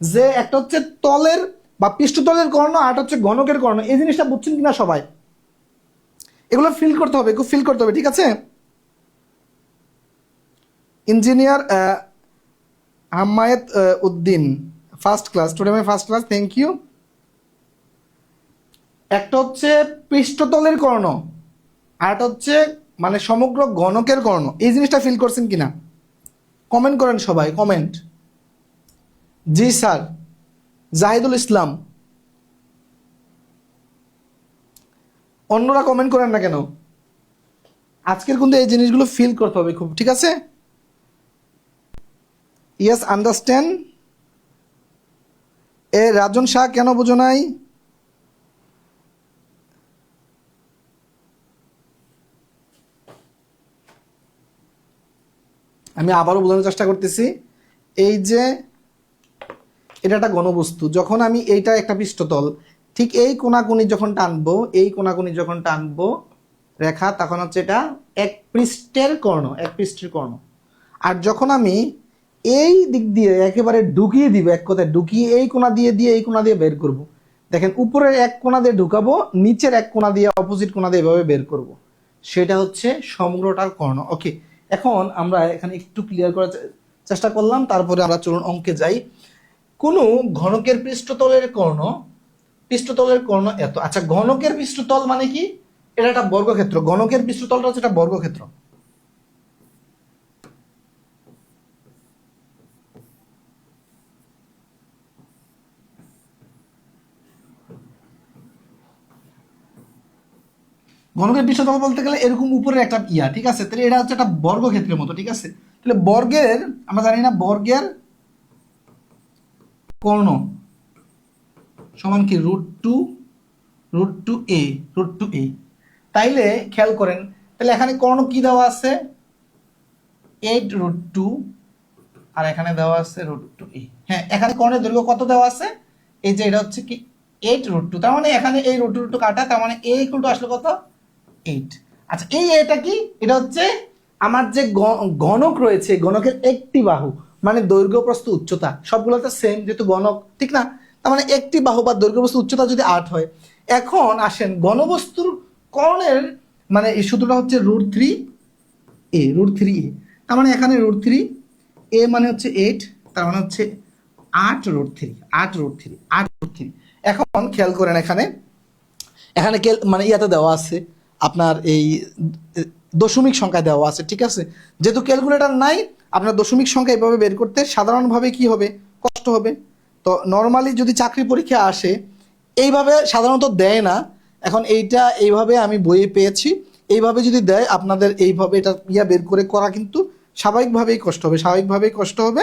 যে একটা হচ্ছে তলের বা পৃষ্ঠতলের কর্ণ, আর একটা হচ্ছে ঘনকের কর্ণ। এই জিনিসটা বুঝছেন কিনা সবাই? এগুলো ফিল করতে হবে, খুব ফিল করতে হবে, ঠিক আছে? Engineer Hamayet Uddin, first class, today my first class, thank you. একটা হচ্ছে পৃষ্ঠতলের কর্ণ, আর একটা হচ্ছে মানে সমগ্র ঘনকের কর্ণ। এই জিনিসটা ফিল করছেন কিনা? কমেন্ট করেন সবাই, কমেন্ট। জি স্যার। জাহিদুল ইসলাম। অন্যরা কমেন্ট করেন না কেন? আজকের কিন্তু এই জিনিসগুলো ফিল করতে হবে খুব, ঠিক আছে? Yes, understand. রাজন শাহ, কেন বোঝো নাই? আমি আবারও বোঝানোর চেষ্টা করতেছি। এই যে এটা একটা ঘনবস্তু, যখন আমি এইটা একটা পৃষ্ঠতল, ঠিক এই কোণাকুনি যখন টানবো, এই কোণাকুনি যখন টানবো রেখা, তখন হচ্ছে এটা এক পৃষ্ঠের কর্ণ। আর যখন আমি এই দিক দিয়ে একেবারে ঢুকিয়ে দিব, এক কথায় ঢুকিয়ে এই কোণা দিয়ে এই কোণা দিয়ে বের করব, দেখেন উপরের এক কোণা দিয়ে ঢুকাবো, নিচের এক কোণা দিয়ে, অপোজিট কোণা দিয়ে এভাবে বের করব, সেটা হচ্ছে সমগ্রটার কর্ণ। ওকে, এখন আমরা এখানে একটু ক্লিয়ার করার চেষ্টা করলাম, তারপরে আমরা চলুন অঙ্কে যাই। কোনো ঘনকের পৃষ্ঠতলের কর্ণ এত। আচ্ছা, ঘনকের পৃষ্ঠতল মানে কি? এটা একটা বর্গক্ষেত্র। ঘনকের পৃষ্ঠতলটা হচ্ছে একটা বর্গক্ষেত্র। ঘনকের পৃষ্ঠতল বলতে গেলে এরকম উপরের একটা ইয়া, ঠিক আছে? তাহলে এটা হচ্ছে একটা বর্গক্ষেত্রের মতো, ঠিক আছে? তাহলে বর্গের, আমরা জানি না বর্গের কর্ণ সমান কি √2a। তাইলে খেয়াল করেন, তাহলে এখানে কর্ণ কি দেওয়া আছে? 8√2, আর এখানে দেওয়া আছে √2a। হ্যাঁ, এখানে কর্ণের দৈর্ঘ্য কত দেওয়া আছে? এই যে এটা হচ্ছে কি 8√2, তার মানে এখানে এই √2 কাটা, তার মানে a = আসলে কত? 8। আচ্ছা, এটা কি? এটা হচ্ছে আমার যে গণক রয়েছে, গণকের একটি বাহু, মানে দৈর্ঘ্য প্রস্থ উচ্চতা সবগুলো তো সেম, যেহেতু গণক, ঠিক না? তার মানে একটি বাহু বা দৈর্ঘ্য প্রস্থ উচ্চতা যদি 8 হয়, এখন আসেন ঘনবস্তুর কর্ণের মানে এই সূত্রটা হচ্ছে √3a। তার মানে এখানে √3a মানে হচ্ছে 8, তার মানে হচ্ছে 8√3। এখন খেয়াল করেন, এখানে মানে ইয়াতে দেওয়া আছে আপনার এই দশমিক সংখ্যা দেওয়া আছে, ঠিক আছে? যেহেতু ক্যালকুলেটর নাই, আপনার দশমিক সংখ্যা এভাবে বের করতে সাধারণভাবে কি হবে? কষ্ট হবে। তো নর্মালি যদি চাকরি পরীক্ষা আসে, এইভাবে সাধারণত দেয় না। এখন এইভাবে আমি বইয়ে পেয়েছি, এইভাবে যদি দেয় আপনাদের, এইভাবে এটা বের করা কিন্তু স্বাভাবিকভাবেই কষ্ট হবে।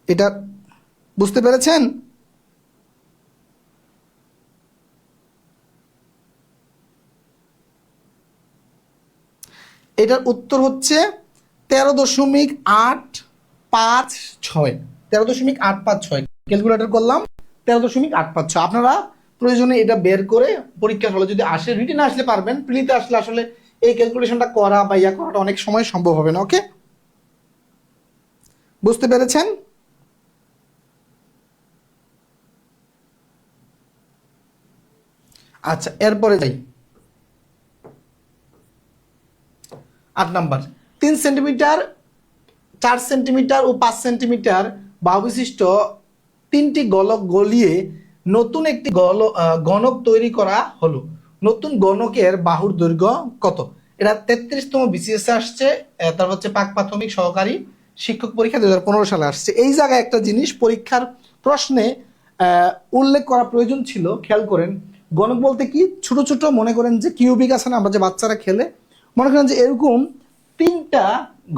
এটা বুঝতে পেরেছেন? এটার উত্তর হচ্ছে 13.856, 13.856। ক্যালকুলেটর করলাম 13.856। আপনারা প্রয়োজনে এটা বের করে পরীক্ষার হলে যদি আসে, রিটেনে আসলে পারবেন, প্রিলিতে আসলে আসলে এই ক্যালকুলেশনটা করা বা ইয়া করাটা অনেক সময় সম্ভব হবে না। ওকে, বুঝতে পেরেছেন? আচ্ছা, এরপরে যাই 8 নাম্বার। 3 সেন্টিমিটার, 4 সেন্টিমিটার ও 5 সেন্টিমিটার বাহু বিশিষ্ট 3টি গোলক গলিয়ে নতুন একটি গণক তৈরি করা হলো। নতুন গণকের বাহুর দৈর্ঘ্য কত? এটা 33তম বিসিএস আসছে। তার হচ্ছে পাক প্রাথমিক সহকারী শিক্ষক পরীক্ষা 2015 সালে আসছে। এই জায়গায় একটা জিনিস পরীক্ষার প্রশ্নে উল্লেখ করা প্রয়োজন ছিল, খেয়াল করেন। গণক বলতে কি? ছোট ছোট, মনে করেন যে কিউবিক আছে না, আমরা যে বাচ্চারা খেলে, মনে করেন যে এরকম 3টা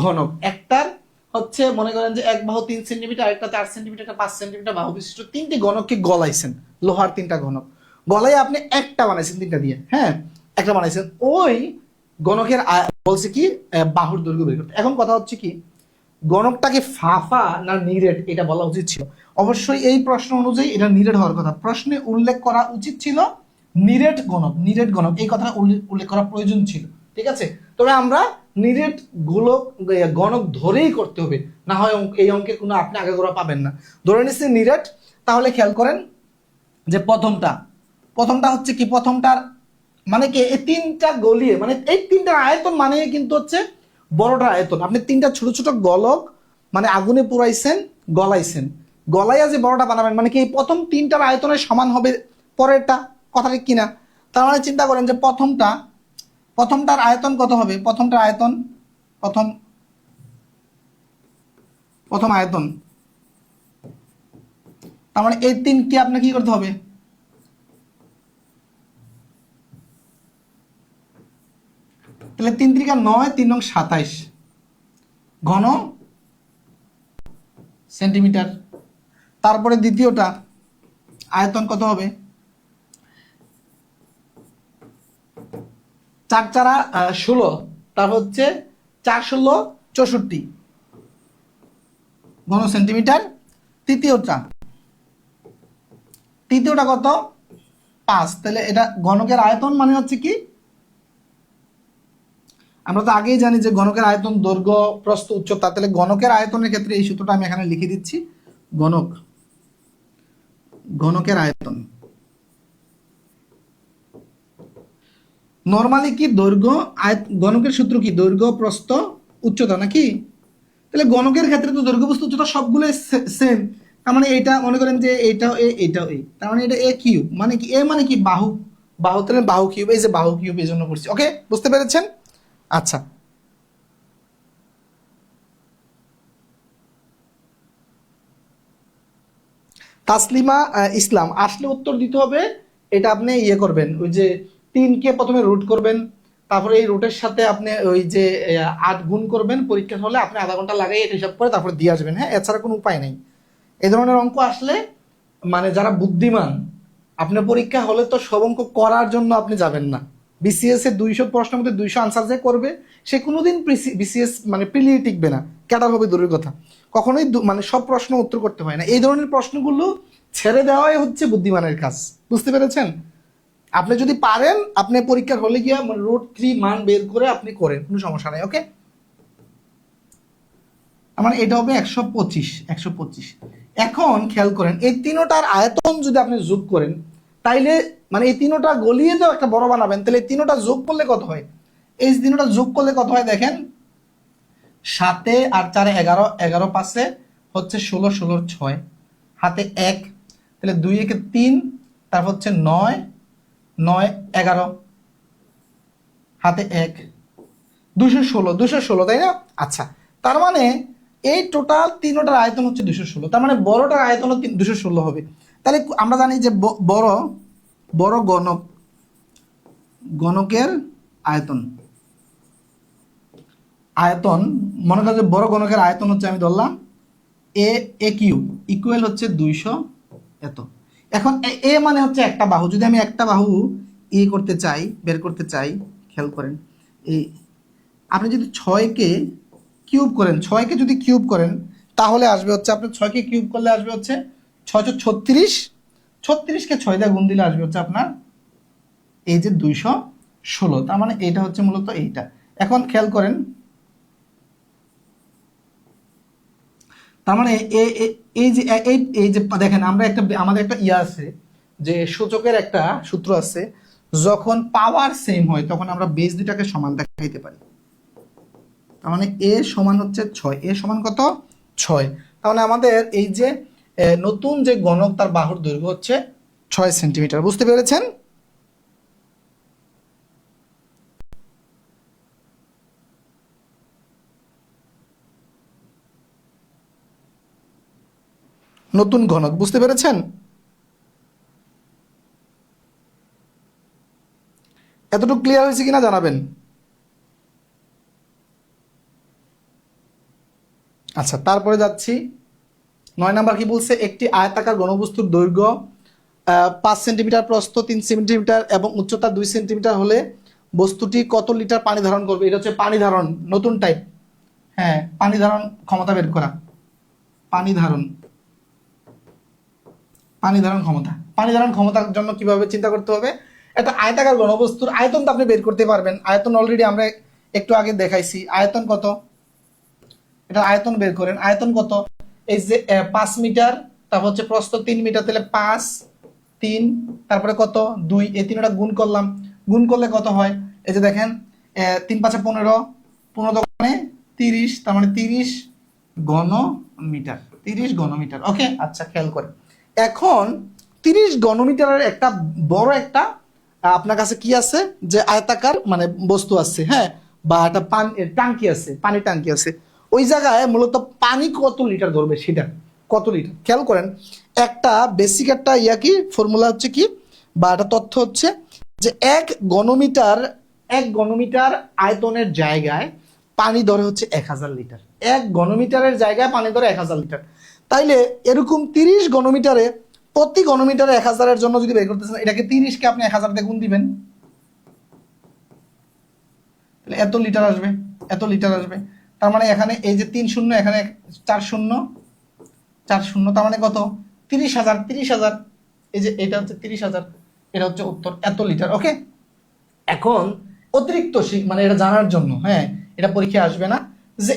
ঘনক, একটার হচ্ছে মনে করেন যে এক বাহু 3 সেন্টিমিটার, একটা 4 সেন্টিমিটার, একটা 5 সেন্টিমিটার বাহু বিশিষ্ট 3টি ঘনককে গলাইছেন, লোহার 3টা ঘনক গলাই আপনি একটা বানাইছেন 3টা দিয়ে, হ্যাঁ একটা বানাইছেন। ওই গণকের বলছে কি বাহুর দৈর্ঘ্য বের করতে। এখন কথা হচ্ছে কি, গণকটাকে ফাফা না নিরেট এটা বলা উচিত ছিল। অবশ্যই এই প্রশ্ন অনুযায়ী এটা নিরেট হওয়ার কথা। প্রশ্নে উল্লেখ করা উচিত ছিল নিরেট গণক, নিরেট গণক এই কথাটা উল্লেখ করা প্রয়োজন ছিল, ঠিক আছে। তবে আমরা নিরেট গণক ধরেই করতে হবে, না হয় এই অঙ্কের কোনো আপনি আগাগোড়া পাবেন না। ধরে নিচ্ছি নিরেট। তাহলে খেয়াল করেন যে প্রথমটা হচ্ছে কি, প্রথমটার মানে কি, এই 3টা গলিয়ে, মানে এই 3টার আয়তন মানে কিন্তু হচ্ছে বড়টার আয়তন। আপনি 3টা ছোট ছোট গলক মানে আগুনে পুরাইছেন, গলাইছেন, গলাইয়া যে বড়টা বানাবেন, মানে কি এই প্রথম 3টার আয়তনের সমান হবে পরেরটা, কথা ঠিক কিনা? তার মানে চিন্তা করেন যে প্রথমটার আয়তন কত হবে? প্রথমটার আয়তন, প্রথম আয়তন, তার মানে এই 3কে আপনাকে কি করতে হবে? তাহলে 3 × 9, 3 × 27 ঘন সেন্টিমিটার। তারপরে দ্বিতীয়টা আয়তন কত হবে? 4 × 16, তার হচ্ছে 4 × 16 64 ঘন সেন্টিমিটার। তৃতীয়টা কত? 5। তাহলে এটা ঘনকের আয়তন মানে হচ্ছে কি, আমরা তো আগেই জানি যে ঘনকের আয়তন দৈর্ঘ্য প্রস্থ উচ্চতা। তাহলে ঘনকের আয়তনের ক্ষেত্রে এই সূত্রটা আমি এখানে লিখে দিচ্ছি। ঘনকের আয়তন নরমালি কি দৈর্ঘ্য, ঘনকের সূত্র কি? দৈর্ঘ্য প্রস্থ উচ্চতা, নাকি? তাহলে ঘনকের ক্ষেত্রে তো দৈর্ঘ্য প্রস্থ উচ্চতা সবগুলো সেম। তার মানে এটা মনে করেন যে এইটাও এ, এইটাও এ, তার মানে এটা এ কিউব, মানে কি এ মানে কি বাহু, তাহলে বাহু কিউব, এই যে বাহু কিউব এই জন্য করছি। ওকে, বুঝতে পেরেছেন? আচ্ছা, তাসলিমা ইসলাম আসলে উত্তর দিতে হবে। এটা আপনি ইয়ে করবেন, ওই যে 3কে প্রথমে রুট করবেন, তারপরে এই রুটের সাথে আপনি ওই যে 8 গুণ করবেন। পরীক্ষা হলে আপনি আধা ঘন্টা লাগাই এটা হিসাব করে তারপরে দিয়ে আসবেন, হ্যাঁ, এছাড়া কোনো উপায় নেই। এই ধরনের অঙ্ক আসলে মানে যারা বুদ্ধিমান, আপনার পরীক্ষা হলে তো সব অঙ্ক করার জন্য আপনি যাবেন না। বিসিএস এর 200 প্রশ্নের মধ্যে 200 আনসার যে করবে সে কোনোদিন বিসিএস মানে প্রিলিয়ে টিকবে না, ক্যাডার হবে দূরের কথা। কখনোই মানে সব প্রশ্ন উত্তর করতে হয় না। এই ধরনের প্রশ্নগুলো ছেড়ে দেওয়াই হচ্ছে বুদ্ধিমানের কাজ, বুঝতে পেরেছেন? আপনি যদি পারেন আপনি পরীক্ষার হলে গিয়া রুট 3 মান বের করে আপনি করেন, কোনো সমস্যা নাই। ওকে, আমার এটা হবে 125। এখন খেয়াল করেন এই তিনোটার আয়তন যদি আপনি যোগ করেন, তাইলে মানে এই তিনোটা গলিয়ে তো একটা বড় বানাবেন, তাহলে এই তিনোটা যোগ করলে কত হয়? এই তিনোটা যোগ করলে কত হয় দেখেন, 7 আর 4 11, 11 5 হচ্ছে 16, 16 6 হাতে 1, তাহলে 2 1 3, তারপর হচ্ছে 9, 9 11 হাতে 1, 216, তাই না? আচ্ছা, তার মানে এই টোটাল তিনোটার আয়তন হচ্ছে 216, তার মানে বড়টার আয়তন 216 হবে। তাহলে আমরা জানি যে বড় গণকের আয়তন মনে করেন যে বড় গণকের আয়তন হচ্ছে, আমি ধরলাম এ এ কিউব ইকুয়াল হচ্ছে 200 এত। এখন এ মানে হচ্ছে একটা বাহু, যদি আমি একটা বাহু করতে চাই, বের করতে চাই, খেয়াল করেন এই আপনি যদি 6কে কিউব করেন, 6কে যদি কিউব করেন তাহলে আসবে হচ্ছে, আপনার 6কে কিউব করলে আসবে হচ্ছে 636, 36কে 6 দিয়ে গুণ দিলে আসবে হচ্ছে আপনার এই যে 216। তার মানে এইটা হচ্ছে মূলত এইটা। এখন খেয়াল করেন, তার মানে এই যে এই যে দেখেন, আমরা একটা আমাদের একটা ইয়ে আছে যে সূচকের একটা সূত্র আছে, যখন পাওয়ার সেম হয় তখন আমরা বেস দুটাকে সমান দেখাইতে পারি। তার মানে এ সমান হচ্ছে 6, এ সমান কত 6। তাহলে আমাদের এই যে নতুন যে গণক তার বাহুর দৈর্ঘ্য হচ্ছে 6 সেন্টিমিটার। বুঝতে পেরেছেন? নতুন ঘনক বুঝতে পেরেছেন? এতটুকু ক্লিয়ার হয়েছে কিনা জানাবেন। আচ্ছা, তারপরে যাচ্ছি 9 নাম্বার কি বলছে, একটি আয়তাকার ঘনবস্তুর দৈর্ঘ্য 5 সেন্টিমিটার, প্রস্থ 3 সেন্টিমিটার এবং উচ্চতা 2 সেন্টিমিটার হলে বস্তুটি কত লিটার পানি ধারণ করবে? এটা হচ্ছে পানি ধারণ, নতুন টাইপ। হ্যাঁ, পানি ধারণ ক্ষমতা বের করা। পানি ধারণ, পানি ধারণ ক্ষমতা। পানি ধারণ ক্ষমতার জন্য কিভাবে চিন্তা করতে হবে, একটা আয়তাকার ঘনবস্তুর আয়তন তো আপনি বের করতে পারবেন। আয়তন অলরেডি আমরা একটু আগে দেখাইছি। আয়তন কত, এটা আয়তন বের করেন। আয়তন কত, এই যে 5 মিটার, তারপর হচ্ছে প্রস্থ 3 মিটার, তাহলে 5 3 তারপরে কত 2, এই তিনটা গুণ করলাম, গুণ করলে কত হয়, এই যে দেখেন 3 5 15, 15 দোকানে 30, তার মানে 30 ঘন মিটার, 30 ঘন মিটার। ওকে, আচ্ছা খেয়াল করেন, এখন 30 ঘনমিটারের একটা বড় একটা আপনার কাছে কি আছে, যে আয়তাকার মানে বস্তু আছে, হ্যাঁ, বা একটা পানি ট্যাঙ্কি আছে, পানি ট্যাঙ্কি আছে। ওই জায়গায় মূলত পানি কত লিটার ধরবে, সেটা কত লিটার খেয়াল করেন। একটা বেসিক একটা ইয়া কি ফর্মুলা হচ্ছে কি, বা একটা তথ্য হচ্ছে যে 1 ঘনমিটার, 1 ঘনমিটার আয়তনের জায়গায় পানি ধরে হচ্ছে 1000 লিটার। 1 ঘনমিটারের জায়গায় পানি ধরে 1000 লিটার। তাইলে এরকম 30 ঘনমিটারে, প্রতি ঘনমিটারে 1000-এর জন্য যদি বের করতেছেন, এটাকে 30কে আপনি 1000 দিয়ে গুণ দিবেন, তাহলে এত লিটার আসবে, এত লিটার আসবে। তার মানে এখানে এই যে 3 শূন্য, এখানে 4 শূন্য, 4 শূন্য, তার মানে কত 30,000, 30,000। এই যে এটা হচ্ছে 30,000, এটা হচ্ছে উত্তর, এত লিটার। ওকে, এখন অতিরিক্ত মানে এটা জানার জন্য, হ্যাঁ, এটা পরীক্ষায় আসবে না, যে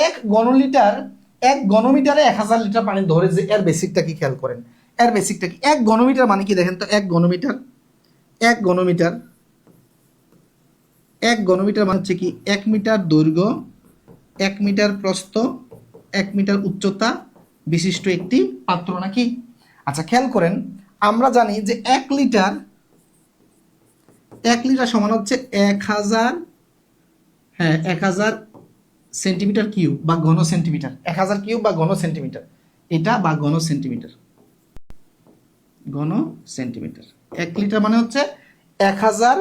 এক ঘনলিটার, 1 ঘনমিটারে 1000 লিটার পানি ধরে, যে এর বেসিকটা কি খেয়াল করেন। এর বেসিকটা কি, 1 ঘনমিটার মানে কি দেখেন তো, 1 ঘনমিটার, 1 ঘনমিটার, 1 ঘনমিটার মানে হচ্ছে কি 1 মিটার দৈর্ঘ্য, 1 মিটার প্রস্থ, 1 মিটার উচ্চতা বিশিষ্ট একটি পাত্র, নাকি? আচ্ছা খেয়াল করেন, আমরা জানি যে 1 লিটার, 1 লিটার সমান হচ্ছে 1000, হ্যাঁ 1000 সেন্টিমিটার কিউব বা ঘন সেন্টিমিটার, 1000 কিউব বা ঘন সেন্টিমিটার, এটা বা ঘন সেন্টিমিটার, ঘন সেন্টিমিটার। 1 লিটার মানে হচ্ছে 1000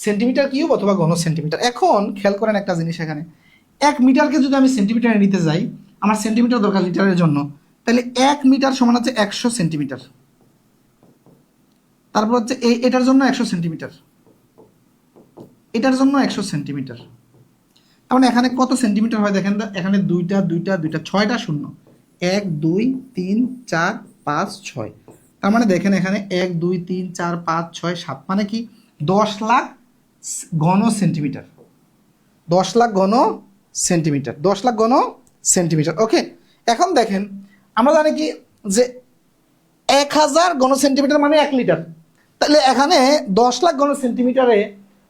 সেন্টিমিটার কিউব অথবা ঘন সেন্টিমিটার। এখন খেয়াল করেন একটা জিনিস, এখানে 1 মিটারকে যদি আমি সেন্টিমিটারে নিতে যাই, আমার সেন্টিমিটার দরকার লিটারের জন্য, তাহলে 1 মিটার সমান হচ্ছে 100 সেন্টিমিটার। তারপর হচ্ছে এটার জন্য 100 সেন্টিমিটার, এটার জন্য 100 সেন্টিমিটার। তার মানে এখানে কত সেন্টিমিটার হয় দেখেন তো, এখানে দুইটা দুইটা দুইটা, 6টা শূন্য, 1 2 3 4 5 6। তার মানে দেখেন এখানে 1 2 3 4 5 6 7, মানে কি 10 লাখ ঘন সেন্টিমিটার, 10 লাখ ঘন সেন্টিমিটার, 10 লাখ ঘন সেন্টিমিটার। ওকে, এখন দেখেন আমরা জানি কি যে 1000 ঘন সেন্টিমিটার মানে 1 লিটার। তাহলে এখানে 10 লাখ ঘন সেন্টিমিটারে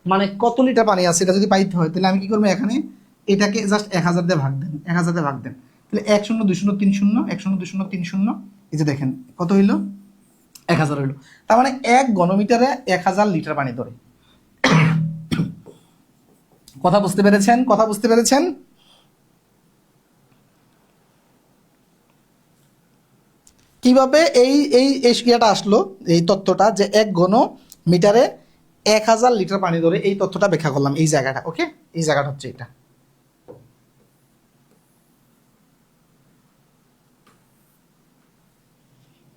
মানে কত লিটার পানি আছে, এটা যদি পাইতে হয়, তাহলে আমি কি করবো, এখানে এটাকে জাস্ট 1000 দিয়ে ভাগ দেন, 1000 দিয়ে ভাগ দেন, তাহলে 1 0 2 0 3 0, 1 0 2 0 3 0, এই যে দেখেন কত হইলো, 1000 হইলো। তার মানে 1 ঘনমিটারে 1000 লিটার পানি ধরে। কথা বুঝতে পেরেছেন, কথা বুঝতে পেরেছেন? কিভাবে এই এই ইয়েটা আসলো, এই তথ্যটা যে 1 ঘনমিটারে 1000 লিটার পানি ধরে, এই তথ্যটা ব্যাখ্যা করলাম এই জায়গাটা। ওকে, এই জায়গাটা হচ্ছে এটা।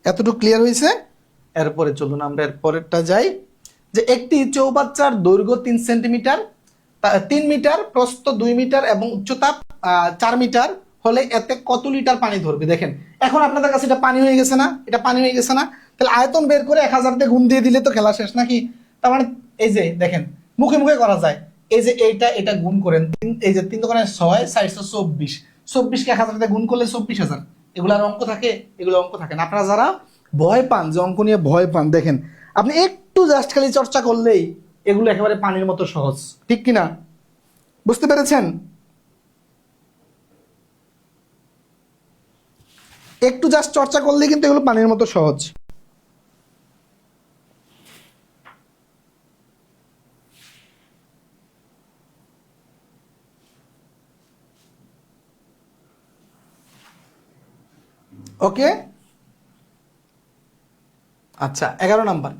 এতটুকু ক্লিয়ার হয়েছে? এরপরে চলুন আমরা এর পরেরটা যাই, যে একটি চৌবাচ্চার দৈর্ঘ্য 3 সেন্টিমিটার, 3 মিটার, প্রস্থ 2 মিটার এবং উচ্চতা 4 মিটার হলে এতে কত লিটার পানি ধরবে? দেখেন এখন আপনাদের কাছে এটা পানি হয়ে গেছে না, এটা পানি হয়ে গেছে না, তাহলে আয়তন বের করে 1000 দিয়ে গুণ দিয়ে দিলে তো খেলা শেষ নাকি? তার মানে এই যে দেখেন মুখে মুখে করা যায়, এই যে এটা গুণ করেন, এই যে 3 দোকানে 6, 424, 24 কে 1000 দিয়ে গুণ করলে 24,000। এগুলার অঙ্ক থাকে? এগুলো অঙ্ক থাকে না। আপনারা যারা ভয় পান, যে অঙ্ক নিয়ে ভয় পান, দেখেন আপনি একটু জাস্ট খালি চর্চা করলেই এগুলো একেবারে পানির মতো সহজ, ঠিক কিনা? বুঝতে পেরেছেন? একটু জাস্ট চর্চা করলেই কিন্তু এগুলো পানির মতো সহজ। ওকে, আচ্ছা 11 নাম্বার,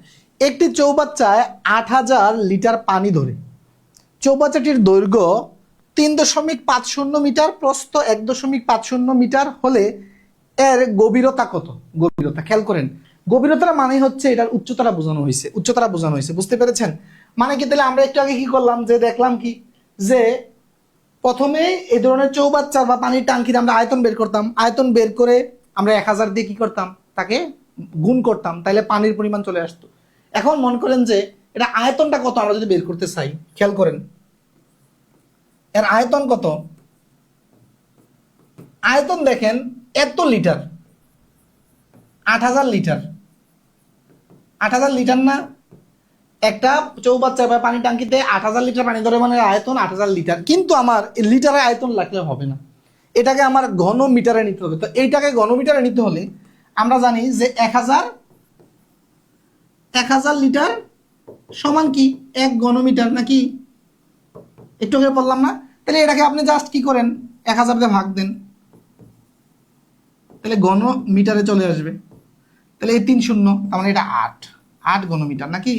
একটি চৌবাচ্চায় 8000 লিটার পানি ধরে। চৌবাচ্চাটির দৈর্ঘ্য 3.50 মিটার, প্রস্থ 1.50 মিটার হলে এর গভীরতা কত? গভীরতা খেয়াল করেন, গভীরতার মানে হচ্ছে এটার উচ্চতাটা বোঝানো হয়েছে, উচ্চতাটা বোঝানো হয়েছে, বুঝতে পেরেছেন? মানে কি, তাহলে আমরা একটু আগে কি করলাম, যে দেখলাম কি, যে প্রথমে এই ধরনের চৌবাচ্চা বা পানির টাঙ্কির আমরা আয়তন বের করতাম, আয়তন বের করে আমরা 1000 দিয়ে কি করতাম, তাকে গুণ করতাম, তাহলে পানির পরিমাণ চলে আসতো। এখন মনে করেন যে এটা আয়তনটা কত আমরা যদি বের করতে চাই, খেয়াল করেন এর আয়তন কত। আয়তন দেখেন এত লিটার, 8000 লিটার, 8000 লিটার না? একটা চৌবাচ্চা বা পানি টাঙ্কিতে 8000 লিটার পানি ধরে, মানে আয়তন 8000 লিটার। কিন্তু আমার লিটারে আয়তন লাগলে হবে না, এটাকে আমার ঘন মিটারে নিতে হবে। তো এইটাকে ঘন মিটারে নিতে হলে আমরা জানি যে 1000 লিটার সমান কি 1 ঘন মিটার, নাকি? একটু আগে বললাম না? তাহলে এটাকে আপনি জাস্ট কি করেন, 1000 দিয়ে ভাগ দেন, তাহলে ঘন মিটারে চলে আসবে। তাহলে এই 3 শূন্য, তার মানে এটা 8 ঘনমিটার, নাকি?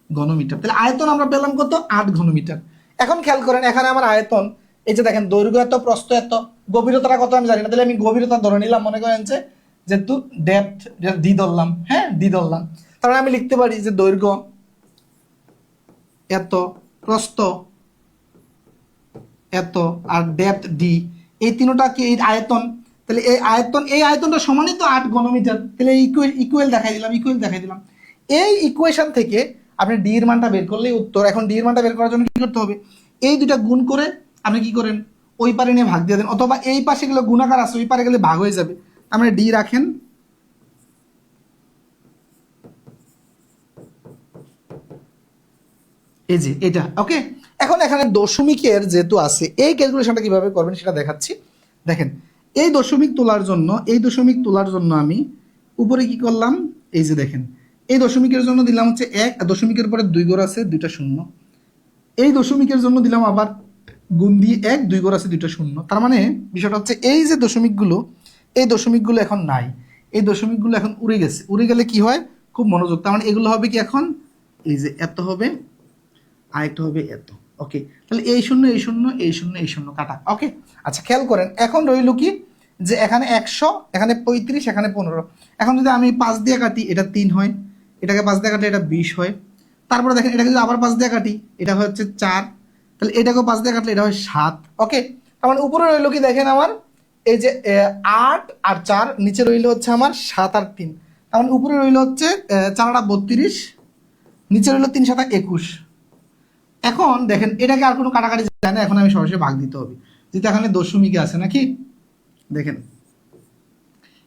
ঘনমিটার। তাহলে আয়তন আমরা পেলাম কত? 8 ঘনমিটার। এখন খেয়াল করেন এখানে আমার আয়তন, এই যে দেখেন দৈর্ঘ্য এত, প্রস্থ এত, গভীরতাটা কত আমি জানি না, তাহলে আমি গভীরতা ধরে নিলাম, মনে করেন যে যেহেতু ডেপথ ডি ধরলাম, হ্যাঁ ডি ধরলাম, তাহলে আমি লিখতে পারি যে দৈর্ঘ্য এত, প্রস্থ এত, আর ডেপথ ডি, এই তিনটা কি এই আয়তন, তাহলে এই আয়তনটা সমানই তো 8 ঘনমিটার। তাহলে ইকুয়াল দেখাই দিলাম। এই ইকুয়েশন থেকে আপনি ডি এর মানটা বের করলেই উত্তর। এখন ডি এর মানটা বের করার জন্য কি করতে হবে, এই দুটা গুণ করে আপনি কি করেন, ওই পারে নিয়ে ভাগ দিয়ে দেন, অথবা এই পাশে গেলে গুণাকার আছে, ওই পারে গেলে ভাগ হয়ে যাবে। আপনি ডি রাখেন, এই যে এটা। ওকে, এখন এখানে দশমিকের যেহেতু আছে, এই ক্যালকুলেশনটা কিভাবে করবেন সেটা দেখাচ্ছি। দেখেন এই দশমিক তোলার জন্য আমি উপরে কি করলাম, এই যে দেখেন এই দশমিকের জন্য দিলাম হচ্ছে 1, দশমিকের পরে 2 ঘর আছে 2টা শূন্য, এই দশমিকের জন্য দিলাম আবার গুণ দিয়ে 1, 2 ঘর আছে 2টা শূন্য। তার মানে বিষয়টা হচ্ছে এই যে এই দশমিকগুলো এখন নাই, এই দশমিকগুলো এখন উড়ে গেলে কি হয়, খুব মনোযোগ, তার মানে এগুলো হবে কি এখন, এই যে এত হবে, আরেকটা হবে এত। ওকে, তাহলে এই শূন্য এই শূন্য এই শূন্য এই শূন্য কাটা। ওকে, আচ্ছা খেয়াল করেন এখন রইল কি, যে এখানে 100, এখানে 35, এখানে 15। এখন যদি আমি 5 দিয়ে কাটি, এটা 3 হয়, এটাকে 5 দিয়ে কাটি, এটা 20 হয়। তারপরে দেখেন এটাকে যদি আবার 5 দিয়ে কাটি, এটা হচ্ছে 4, তাহলে এটাকেও 5 দিয়ে কাটলে এটা হয় 7। ওকে, তার মানে উপরে রইল কি দেখেন আমার, এই যে 8 আর 4, নিচে রইল হচ্ছে আমার 7 আর 3। তার মানে উপরে রইল হচ্ছে 4 আর 32, নিচে রইল 3 7 21। এখন দেখেন এটাকে আর কোনো কাটাকাটি যায় না, এখন আমি সরাসরি ভাগ দিতে হবে, যেহেতু এখানে দশমিকে আছে নাকি। দেখেন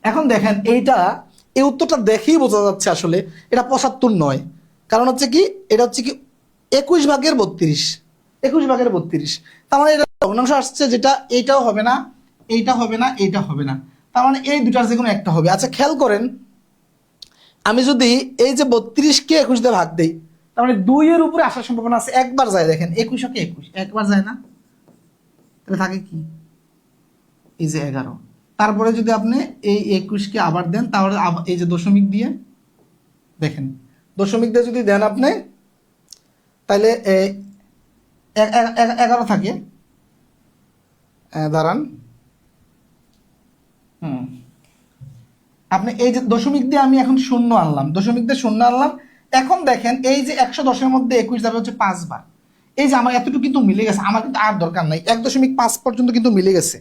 এখন দেখেন এই উত্তরটা দেখেই বোঝা যাচ্ছে আসলে এটা 75 নয়, কারণ হচ্ছে কি, এটা হচ্ছে কি 21 ভাগের 32, 21 ভাগের 32। তার মানে এটা ভগ্নাংশ আসছে, যেটা এইটাও হবে না, এইটা হবে না, এইটা হবে না, তার মানে এই দুটার যে কোনো একটা হবে। আচ্ছা খেয়াল করেন আমি যদি এই যে 32কে 21 দিয়ে ভাগ দেই, তার মানে 2 এর উপরে আসার সম্ভাবনা আছে, একবার যায়, দেখেন 21 কে 21 একবার যায় না, তাহলে থাকে কি, এই যে 11। তারপরে যদি আপনি এই 21কে আবার দেন, তাহলে এই যে দশমিক দিয়ে দেখেন, দশমিক দিয়ে যদি দেন আপনি, তাহলে 11 থাকে, দাঁড়ান, আপনি এই যে দশমিক দিয়ে আমি এখন শূন্য আনলাম, দশমিক দিয়ে শূন্য আনলাম। এখন দেখেন এই যে 110-এর মধ্যে 21 যাবে হচ্ছে 5 বার। এই যে আমার এতটুকু কিন্তু মিলে গেছে, আমার কিন্তু আর দরকার নাই, 1.5 পর্যন্ত কিন্তু মিলে গেছে।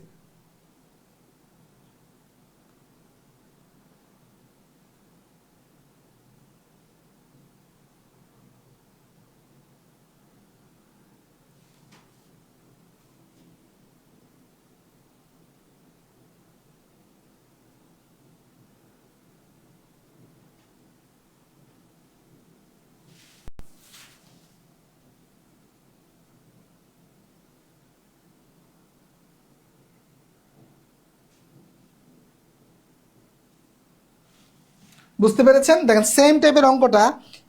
বুঝতে পেরেছেন? দেখেন সেম টাইপের অঙ্কটা,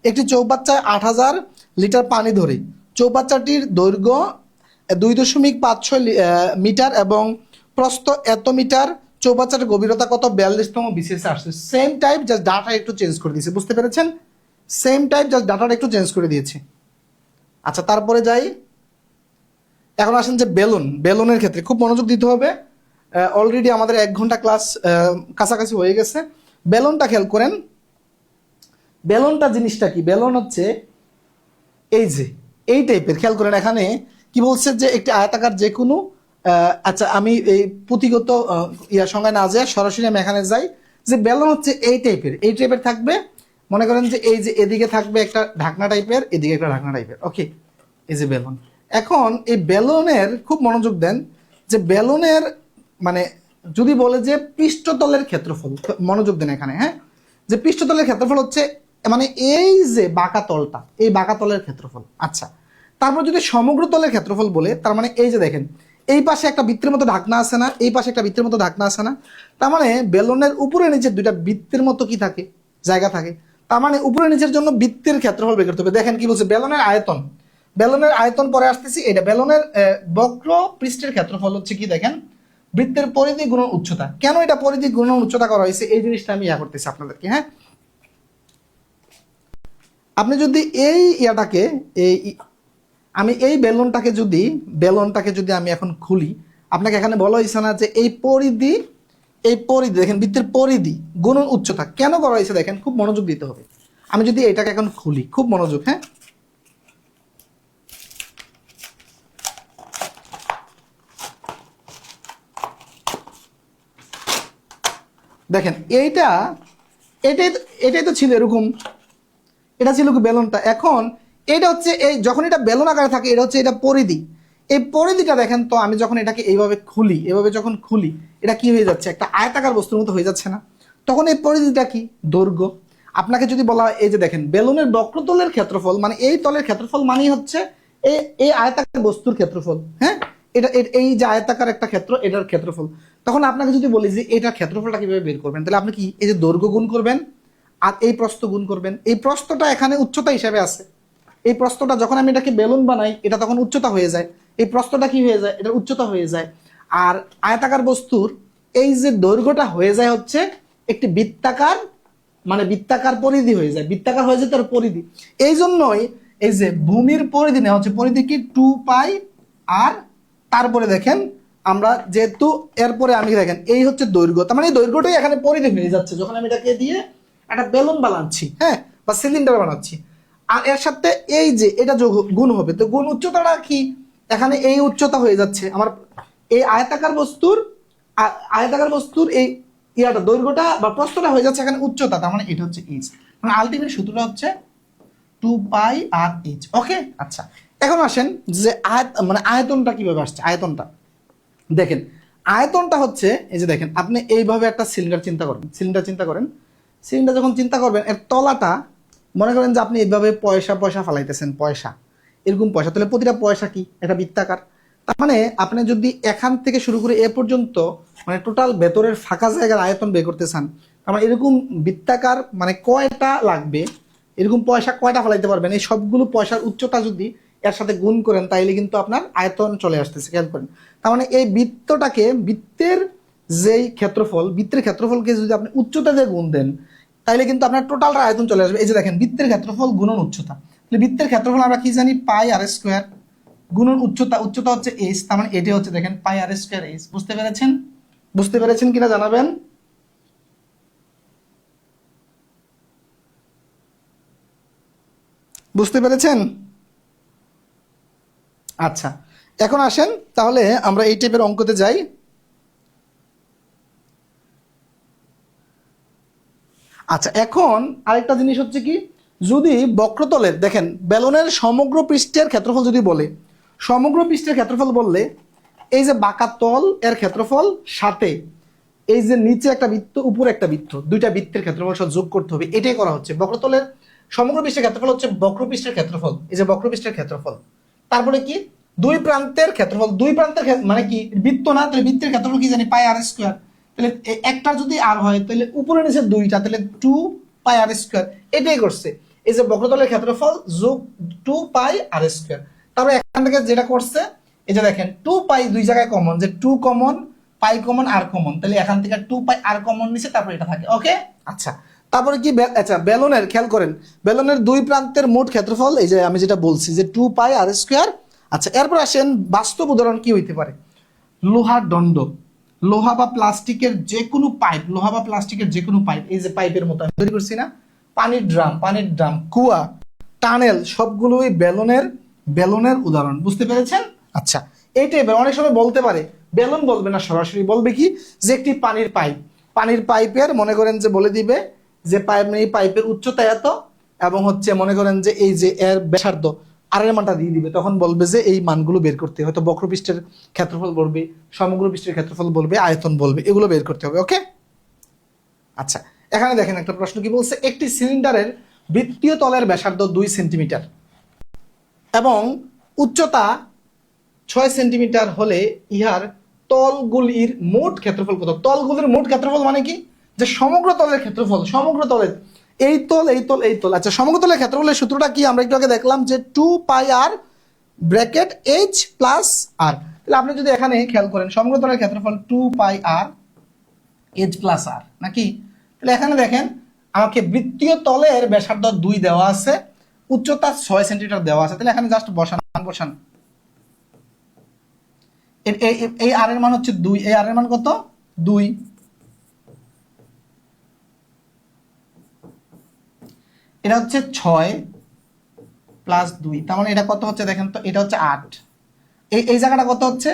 একটি চৌবাচ্চায় 8000 লিটার পানি ধরে, চৌবাচ্চাটির দৈর্ঘ্য 2.56 মিটার এবং প্রস্থ এত মিটার, চৌবাচ্চার গভীরতা কত, 42তম বিসিএসে আসছে। সেম টাইপ, জাস্ট ডাটা একটু চেঞ্জ করে দিয়েছে। বুঝতে পেরেছেন? সেম টাইপ, জাস্ট ডাটাটা একটু চেঞ্জ করে দিয়েছে। আচ্ছা, তারপরে যাই। এখন আসেন যে বেলুনের ক্ষেত্রে খুব মনোযোগ দিতে হবে। অলরেডি আমাদের 1 ঘন্টা ক্লাস কাছাকাছি হয়ে গেছে। বেলুনটা খেয়াল করেন। বেলুনটা জিনিসটা কি? বেলুন হচ্ছে এই যে এই টাইপের, খেয়াল করেন এখানে কি বলছে যে একটি আয়তাকার যে কোনো, আচ্ছা আমি এই পুঁথিগত সংজ্ঞায় না যাই, সরাসরি আমি এখানে যাই যে বেলুন হচ্ছে এই টাইপের থাকবে। মনে করেন যে এই যে এদিকে থাকবে একটা ঢাকনা টাইপের, এদিকে একটা ঢাকনা টাইপের। ওকে, এই যে বেলুন। এখন এই বেলুনের খুব মনোযোগ দেন যে বেলুনের মানে যদি বলে যে পৃষ্ঠতলের ক্ষেত্রফল, মনোযোগ দেন এখানে, হ্যাঁ, যে পৃষ্ঠতলের ক্ষেত্রফল হচ্ছে মানে এই যে বাঁকা তলটা, এই বাঁকা তলের ক্ষেত্রফল। আচ্ছা, তারপর যদি সমগ্র তলের ক্ষেত্রফল বলে, তার মানে এই যে দেখেন এই পাশে একটা বৃত্তের মতো ঢাকনা আছে না, এই পাশে একটা বৃত্তের মতো ঢাকনা আছে না, তার মানে বেলুনের উপরে নিচে দুইটা বৃত্তের মতো কি থাকে, জায়গা থাকে। তার মানে উপরে নিচের জন্য বৃত্তের ক্ষেত্রফল বের করতে হবে। দেখেন কি বলছে, বেলুনের আয়তন, বেলুনের আয়তন পরে আসতেছি। এটা বেলুনের বক্র পৃষ্ঠের ক্ষেত্রফল হচ্ছে কি, দেখেন বৃত্তের পরিধি গুণন উচ্চতা। কেন এটা পরিধি গুণন উচ্চতা করা হয়েছে, এই জিনিসটা আমি করতেছি আপনাদেরকে। হ্যাঁ, আপনি যদি এই ইয়াটাকে আমি এই বেলুনটাকে যদি আমি এখন খুলি, আপনাকে এখানে বলা হয়েছে না যে এই পরিধি দেখেন বৃত্তের পরিধি গুণন উচ্চতা কেন করা হয়েছে, দেখেন খুব মনোযোগ দিতে হবে। আমি যদি এটাকে এখন খুলি, খুব মনোযোগ, হ্যাঁ, দেখেন এটাই তো ছিল এরকম, এটা ছিল কি বেলুনটা। এখন এটা হচ্ছে এই যখন এটা বেলুন আকারে থাকে, এটা হচ্ছে এটা পরিধি। এই পরিধিটা দেখেন তো, আমি যখন এটাকে এইভাবে খুলি, এভাবে যখন খুলি, এটা কি হয়ে যাচ্ছে, একটা আয়তাকার বস্তুর মতো হয়ে যাচ্ছে না? তখন এই পরিধিটা কি, দৈর্ঘ্য। আপনাকে যদি বলা হয় এই যে দেখেন বেলুনের বক্রতলের ক্ষেত্রফল, মানে এই তলের ক্ষেত্রফল মানেই হচ্ছে এই আয়তাকার বস্তুর ক্ষেত্রফল। হ্যাঁ, এটা এই যে আয়তাকার একটা ক্ষেত্র, এটার ক্ষেত্রফল। তখন আপনাকে যদি বলি যে এটার ক্ষেত্রফলটা কিভাবে বের করবেন, তাহলে আপনি কি এই যে দৈর্ঘ্য গুণ করবেন আর এই প্রস্থ গুণ করবেন। এই প্রস্থটা এখানে উচ্চতা হিসাবে আছে, এই প্রস্থটা যখন আমি এটাকে বেলুন বানাই, এটা তখন উচ্চতা হয়ে যায়। এই প্রস্থটা কি হয়ে যায়, এটা উচ্চতা হয়ে যায়। আর আয়তাকার বস্তুর এই যে দৈর্ঘ্যটা হয়ে যায় হচ্ছে একটি বৃত্তাকার, মানে বৃত্তাকার পরিধি হয়ে যায়, বৃত্তাকার হয়ে যায় তার পরিধি। এই জন্যই এই যে ভূমির পরিধি নেওয়া হচ্ছে, পরিধি কি 2π। আর তারপরে দেখেন আমরা যেহেতু এরপরে আমি দেখেন এই হচ্ছে দৈর্ঘ্য, তার মানে এই দৈর্ঘ্যটাই এখানে পরিধি হয়ে যাচ্ছে যখন আমি এটাকে দিয়ে একটা বেলুন বানাচ্ছি, হ্যাঁ, বা সিলিন্ডার বানাচ্ছি। আর এর সাথে এই যে এটা যোগ গুণ হবে, তো গুণ উচ্চতাটা কি, এখানে এই উচ্চতা হয়ে যাচ্ছে আমার এই আয়তাকার বস্তুর এই ইয়াটা দৈর্ঘ্যটা বা প্রস্থটা হয়ে যাচ্ছে এখানে উচ্চতা, তার মানে এটা হচ্ছে এইচ। মানে আলটিমেট সূত্রটা হচ্ছে 2πr/h। ওকে, আচ্ছা, এখন আসেন যে মানে আয়তনটা কিভাবে আসছে। আয়তনটা দেখেন, আয়তনটা হচ্ছে এই যে দেখেন আপনি এইভাবে একটা সিলিন্ডার চিন্তা করেন, সিলিন্ডার যখন চিন্তা করবেন, এর তলাটা মনে করেন যে আপনি এইভাবে পয়সা ফালাইতেছেন, পয়সা এরকম পয়সা, তাহলে প্রতিটা পয়সা কি একটা বৃত্তাকার। তার মানে আপনি যদি এখান থেকে শুরু করে এ পর্যন্ত মানে টোটাল ভেতরের ফাঁকা জায়গার আয়তন বের করতে চান, আমার এরকম বৃত্তাকার মানে কয়টা লাগবে, এরকম পয়সা কয়টা ফেলাইতে পারবেন, এই সবগুলো পয়সার উচ্চতা যদি এর সাথে গুণ করেন, তাইলে কিন্তু আপনার আয়তন চলে আসতেছে। খেয়াল করেন, তার মানে এই বৃত্তটাকে বৃত্তের যেই ক্ষেত্রফল, বৃত্তের ক্ষেত্রফলকে যদি আপনি উচ্চতা দিয়ে গুণ দেন, তাইলে কিন্তু আপনার টোটালটা আয়তন চলে আসবে। এই যে দেখেন বৃত্তের ক্ষেত্রফল গুণন উচ্চতা, তাহলে বৃত্তের ক্ষেত্রফল আমরা কি জানি, πr² গুণন উচ্চতা, উচ্চতা হচ্ছে h, তার মানে এটা হচ্ছে দেখেন πr² h। বুঝতে পেরেছেন কিনা জানাবেন। বুঝতে পেরেছেন? আচ্ছা, এখন আসেন তাহলে আমরা এই টাইপের অঙ্কতে যাই। আচ্ছা, এখন আরেকটা জিনিস হচ্ছে কি, যদি বক্রতলের দেখেন বেলনের সমগ্র পৃষ্ঠের ক্ষেত্রফল যদি বলে, সমগ্র পৃষ্ঠের ক্ষেত্রফল বললে এই যে বাঁকা তল এর ক্ষেত্রফল সাথে এই যে নিচে একটা বৃত্ত উপরে একটা বৃত্ত, দুইটা বৃত্তের ক্ষেত্রফল সব যোগ করতে হবে, এটাই করা হচ্ছে। বক্রতলের সমগ্র পৃষ্ঠের ক্ষেত্রফল হচ্ছে বক্রপৃষ্ঠের ক্ষেত্রফল, এই যে বক্রপৃষ্ঠের ক্ষেত্রফল, তারপরে কি দুই প্রান্তের ক্ষেত্রফল, দুই প্রান্তের মানে কি বৃত্ত না, তাহলে বৃত্তের ক্ষেত্রফল কি জানি পাই আর স্কোয়ার, তাহলে একটা যদি আর হয় তাহলে উপরে নিচে দুইটা, তাহলে 2 পাই আর স্কোয়ার, এটাই করছে। এই যে বক্রতলের ক্ষেত্রফল যোগ 2 পাই আর স্কোয়ার। তারপরে এখান থেকে যেটা করছে, এই যে দেখেন 2 পাই দুই জায়গায় কমন, যে 2 কমন, পাই কমন, আর কমন, তাহলে এখান থেকে 2 পাই আর কমন নিছে, তারপর এটা থাকে। ওকে, আচ্ছা, তারপরে কি আচ্ছা বেলনের খেয়াল করেন, বেলনের দুই প্রান্তের মোট ক্ষেত্রফল এই যে আমি যেটা বলছি যে 2 পাই আর স্কোয়ার। আচ্ছা, এরপর আসেন বাস্তব উদাহরণ কি হইতে পারে। লোহার দণ্ড, লোহা বা প্লাস্টিকের যে কোনো পাইপ, লোহা বা প্লাস্টিকের যে কোনো পাইপ, এই যে পাইপের মতো আমি তৈরি করছি না, পানির ড্রাম, পানির ড্রাম, কুয়া, টানেল, সবগুলোই বেলনের বেলনের উদাহরণ। বুঝতে পেরেছেন? আচ্ছা, এইটাই অনেক সময় বলতে পারে, বেলন বলবে না, সরাসরি বলবে কি যে একটি পানির পাইপ, পানির পাইপের মনে করেন যে বলে দিবে যে পাইপ, এই পাইপের উচ্চতা এত এবং হচ্ছে মনে করেন যে এই যে এর ব্যাসার্ধ আর এর মানটা দিয়ে দিবে, তখন বলবে যে এই মানগুলো বের করতে, হয়তো বক্রপৃষ্ঠের ক্ষেত্রফল বলবে, সমগ্র পৃষ্ঠের ক্ষেত্রফল বলবে, আয়তন বলবে, এগুলো বের করতে হবে। ওকে, আচ্ছা, এখানে দেখেন একটা প্রশ্ন কি বলছে, একটি সিলিন্ডারের বৃত্তীয় তলের ব্যাসার্ধ 2 সেন্টিমিটার এবং উচ্চতা 6 সেন্টিমিটার হলে ইহার তলগুলির মোট ক্ষেত্রফল কত? তলগুলির মোট ক্ষেত্রফল মানে কি, যে সমগ্র তলের ক্ষেত্রফল, সমগ্র তলের এই তল এই তল এই তল। আচ্ছা, সমগ্র তলের ক্ষেত্রফলের সূত্রটা কি, আমরা একটু আগে দেখলাম যে 2 পাই আর ব্র্যাকেট এইচ প্লাস আর। তাহলে আপনি যদি এখানে খেয়াল করেন সমগ্র তলের ক্ষেত্রফল 2 পাই আর এইচ প্লাস আর নাকি, তাহলে এখানে দেখেন আমাকে বৃত্তীয় তলের ব্যাসার্ধ 2 দেওয়া আছে, উচ্চতা 6 সেন্টিমিটার দেওয়া আছে, তাহলে এখানে জাস্ট বসান বসান, এই আর এর মান হচ্ছে 2, এই আর এর মান কত 2, এটা হচ্ছে 6 প্লাস 2, তার মানে এটা কত হচ্ছে দেখেন তো, এটা হচ্ছে 8, এই জায়গাটা কত হচ্ছে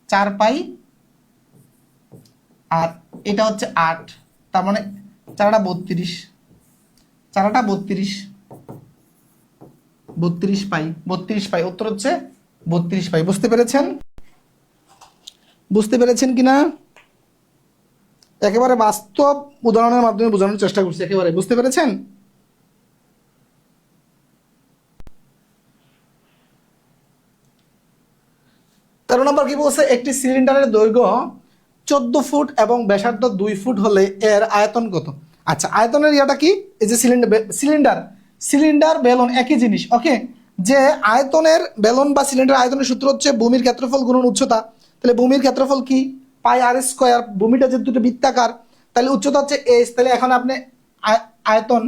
4 পাই আর এটা হচ্ছে 8, তার মানে 4টা 32, 4টা 32, 32 পাই, 32 পাই, উত্তর হচ্ছে 32 পাই। বুঝতে পেরেছেন? বুঝতে পেরেছেন কিনা? একেবারে বাস্তব উদাহরণের মাধ্যমে বোঝানোর চেষ্টা করছি, একেবারে বুঝতে পেরেছেন? তেরো নম্বর কি বলছে, একটি সিলিন্ডারের দৈর্ঘ্য 14 ফুট এবং ব্যাসার্ধ 2 ফুট হলে এর আয়তন কত? আচ্ছা, আয়তনের ইয়াটা কি, এই যে সিলিন্ডার সিলিন্ডার বেলন একই জিনিস। ওকে, যে আয়তনের বেলন বা সিলিন্ডার আয়তনের সূত্র হচ্ছে ভূমির ক্ষেত্রফল গুণন উচ্চতা, তাহলে ভূমির ক্ষেত্রফল কি পাই আর স্কোয়ার, ভূমিটা যে দুটো বৃত্তাকার, তাহলে উচ্চতা হচ্ছে এইচ, তাহলে এখন আপনি আয়তন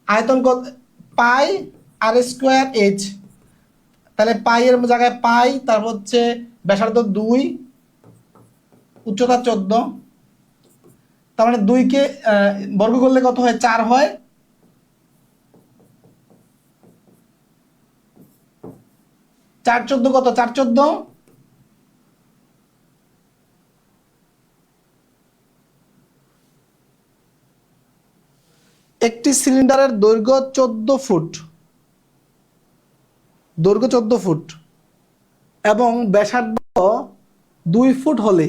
আয়তন কত, পাই আর স্কোয়ার এইচ, তাহলে পাই এর জায়গায় পাই, তারপর হচ্ছে ব্যাসার্ধ 2, উচ্চতা 14, তার মানে 2 কে বর্গ করলে কত হয় 4 হয়, 4 14 কত, 4 14, একটি সিলিন্ডারের দৈর্ঘ্য 14 ফুট, দৈর্ঘ্য 14 ফুট এবং ব্যাসার্ধ 2 ফুট হলে,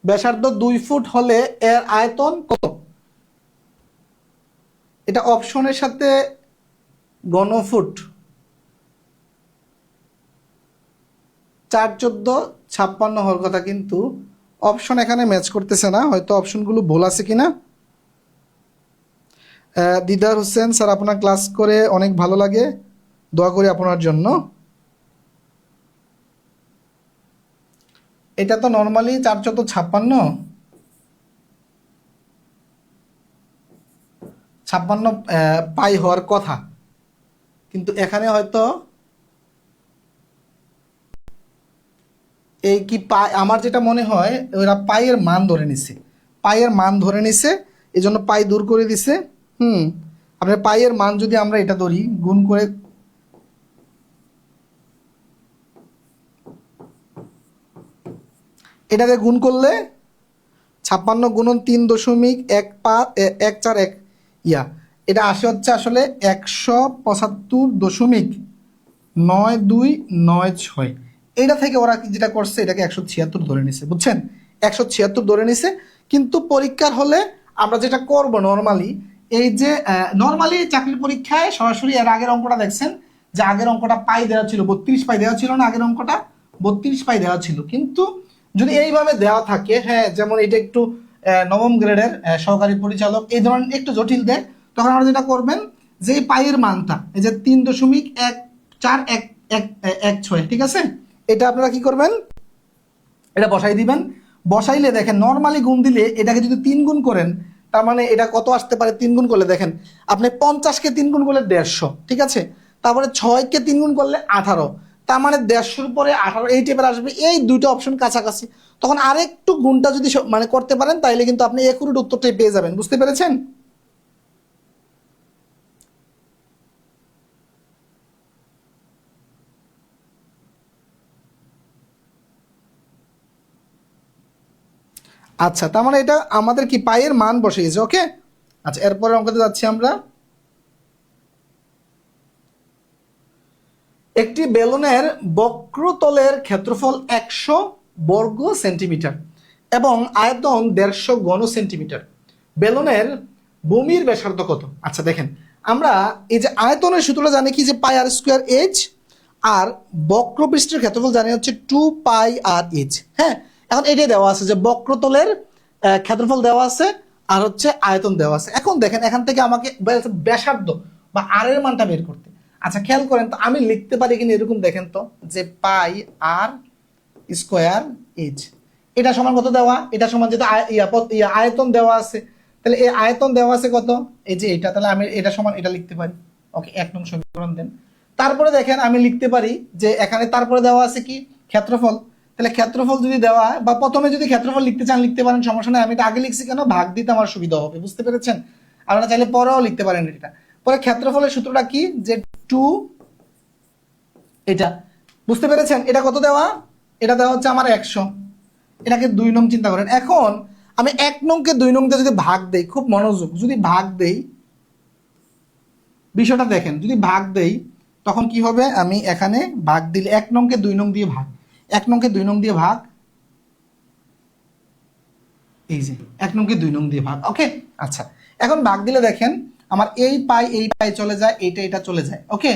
ব্যাসার্ধ 2 ফুট হলে এর আয়তন কত? এটা অপশনের সাথে ঘনফুট, 4 14 56 হওয়ার কথা, কিন্তু অপশন এখানে ম্যাচ করতেছে না, হয়তো অপশনগুলো ভুল আছে কিনা। দিদার হোসেন স্যার, আপনার ক্লাস করে অনেক ভালো লাগে, দোয়া করি আপনার জন্য। এটা তো নর্মালি 4 14 56 56 পাই হওয়ার কথা, কিন্তু এখানে হয়তো এই কি পাই, আমার যেটা মনে হয় ওরা পাইয়ের মান ধরে নিছে, পাইয়ের মান ধরে নিছে, এই জন্য পাই দূর করে দিছে। আপনার পাইয়ের মান যদি আমরা এটা ধরি, গুণ করে এটাকে গুণ করলে 56 গুণন 3.14141 এটা আসে হচ্ছে আসলে 175.9296। এইটা থেকে ওরা যেটা করছে এটাকে 176 ধরে নিছে, বুঝছেন? 176 ধরে নিছে। কিন্তু পরীক্ষার হলে আমরা যেটা করব নর্মালি, এই যে নর্মালি চাকরির পরীক্ষায় সরাসরি এর আগের অঙ্কটা দেখছেন যে আগের অঙ্কটা পাই দেওয়া ছিল, 32 পাই দেওয়া ছিল না? আগের অঙ্কটা 32 পাই দেওয়া ছিল। কিন্তু যদি এইভাবে দেওয়া থাকে, হ্যাঁ, যেমন এটা একটু নবম গ্রেডের সহকারী পরিচালক এই ধরনের একটু জটিল দেয়, তখন আপনারা যেটা করবেন যে এই পাইয়ের মানটা এই যে 3.14116, ঠিক আছে, এটা আপনারা কি করবেন, এটা বসাই দিবেন। বসাইলে দেখেন নর্মালি গুণ দিলে এটাকে যদি 3 গুণ করেন, তার মানে এটা কত আসতে পারে? 3 গুণ করলে দেখেন আপনি 50-কে 3 গুণ করলে 150, ঠিক আছে, তারপরে 6-কে 3 গুণ করলে 18, তার মানে 150-র পরে 18 এই টাইপের আসবে। এই দুটো অপশন কাছাকাছি, তখন আরেকটু গুণটা যদি মানে করতে পারেন তাইলে কিন্তু আপনি একুরেট উত্তরটাই পেয়ে যাবেন। বুঝতে পেরেছেন? আচ্ছা, তার মানে এটা আমাদের কি পাইয়ের মান বসিয়েছে। ওকে, আচ্ছা, এরপরে অঙ্কতে যাচ্ছি আমরা। একটি বেলুনের বক্রতলের ক্ষেত্রফল 100 বর্গ সেন্টিমিটার এবং আয়তন 150 ঘন সেন্টিমিটার। বেলুনের ভূমির ব্যাসার্ধ কত? আচ্ছা দেখেন, আমরা এই যে আয়তনের সূত্রটা জানি কি, যে পাই আর স্কোয়ার এইচ, আর বক্রপৃষ্ঠের ক্ষেত্রফল জানি হচ্ছে 2 পাই আর এইচ। হ্যাঁ, এখন এটাই দেওয়া আছে যে বক্রতলের ক্ষেত্রফল দেওয়া আছে আর হচ্ছে আয়তন দেওয়া আছে। এখন দেখেন এখান থেকে আমাকে ব্যাসার্ধ বা আর এর মানটা বের করতে। আচ্ছা খেয়াল করেন তো, আমি লিখতে পারি কিনা এরকম, দেখেন তো, যে পাই আর স্কোয়ার এইচ এটা সমান কত দেওয়া, এটা সমান যেটা আয়তন দেওয়া আছে, তাহলে এই আয়তন দেওয়া আছে কত, এই যে এটা, তাহলে আমি এটা সমান এটা লিখতে পারি। ওকে, 1 নং সমীকরণ দেন। তারপরে দেখেন আমি লিখতে পারি যে এখানে তারপরে দেওয়া আছে কি, ক্ষেত্রফল। তাহলে ক্ষেত্রফল যদি দেওয়া, বা প্রথমে যদি ক্ষেত্রফল লিখতে চান লিখতে পারেন, সমস্যা নেই। আমি এটা আগে লিখছি কেন, ভাগ দিতে আমার সুবিধা হবে। বুঝতে পেরেছেন? আপনারা চাইলে পরেও লিখতে পারেন এটা। পরে ক্ষেত্রফলের সূত্রটা কি, যে 2 এটা। বুঝতে পেরেছেন? এটা কত দেওয়া, এটা দেওয়া হচ্ছে আমার 100। এটাকে 2 নং চিন্তা করেন। এখন আমি 1 নংকে 2 নং দিয়ে যদি ভাগ দেই, খুব মনোযোগ, যদি ভাগ দেই, বিষয়টা দেখেন, যদি ভাগ দেই তখন কি হবে, আমি এখানে ভাগ দিলে 1 নংকে 2 নং দিয়ে ভাগ, 1 নংকে 2 নং দিয়ে ভাগ, এই যে 1 নংকে 2 নং দিয়ে ভাগ। ওকে, আচ্ছা, এখন ভাগ দিলে দেখেন আমার এই পাই চলে যায়, এটা চলে যায়। ওকে,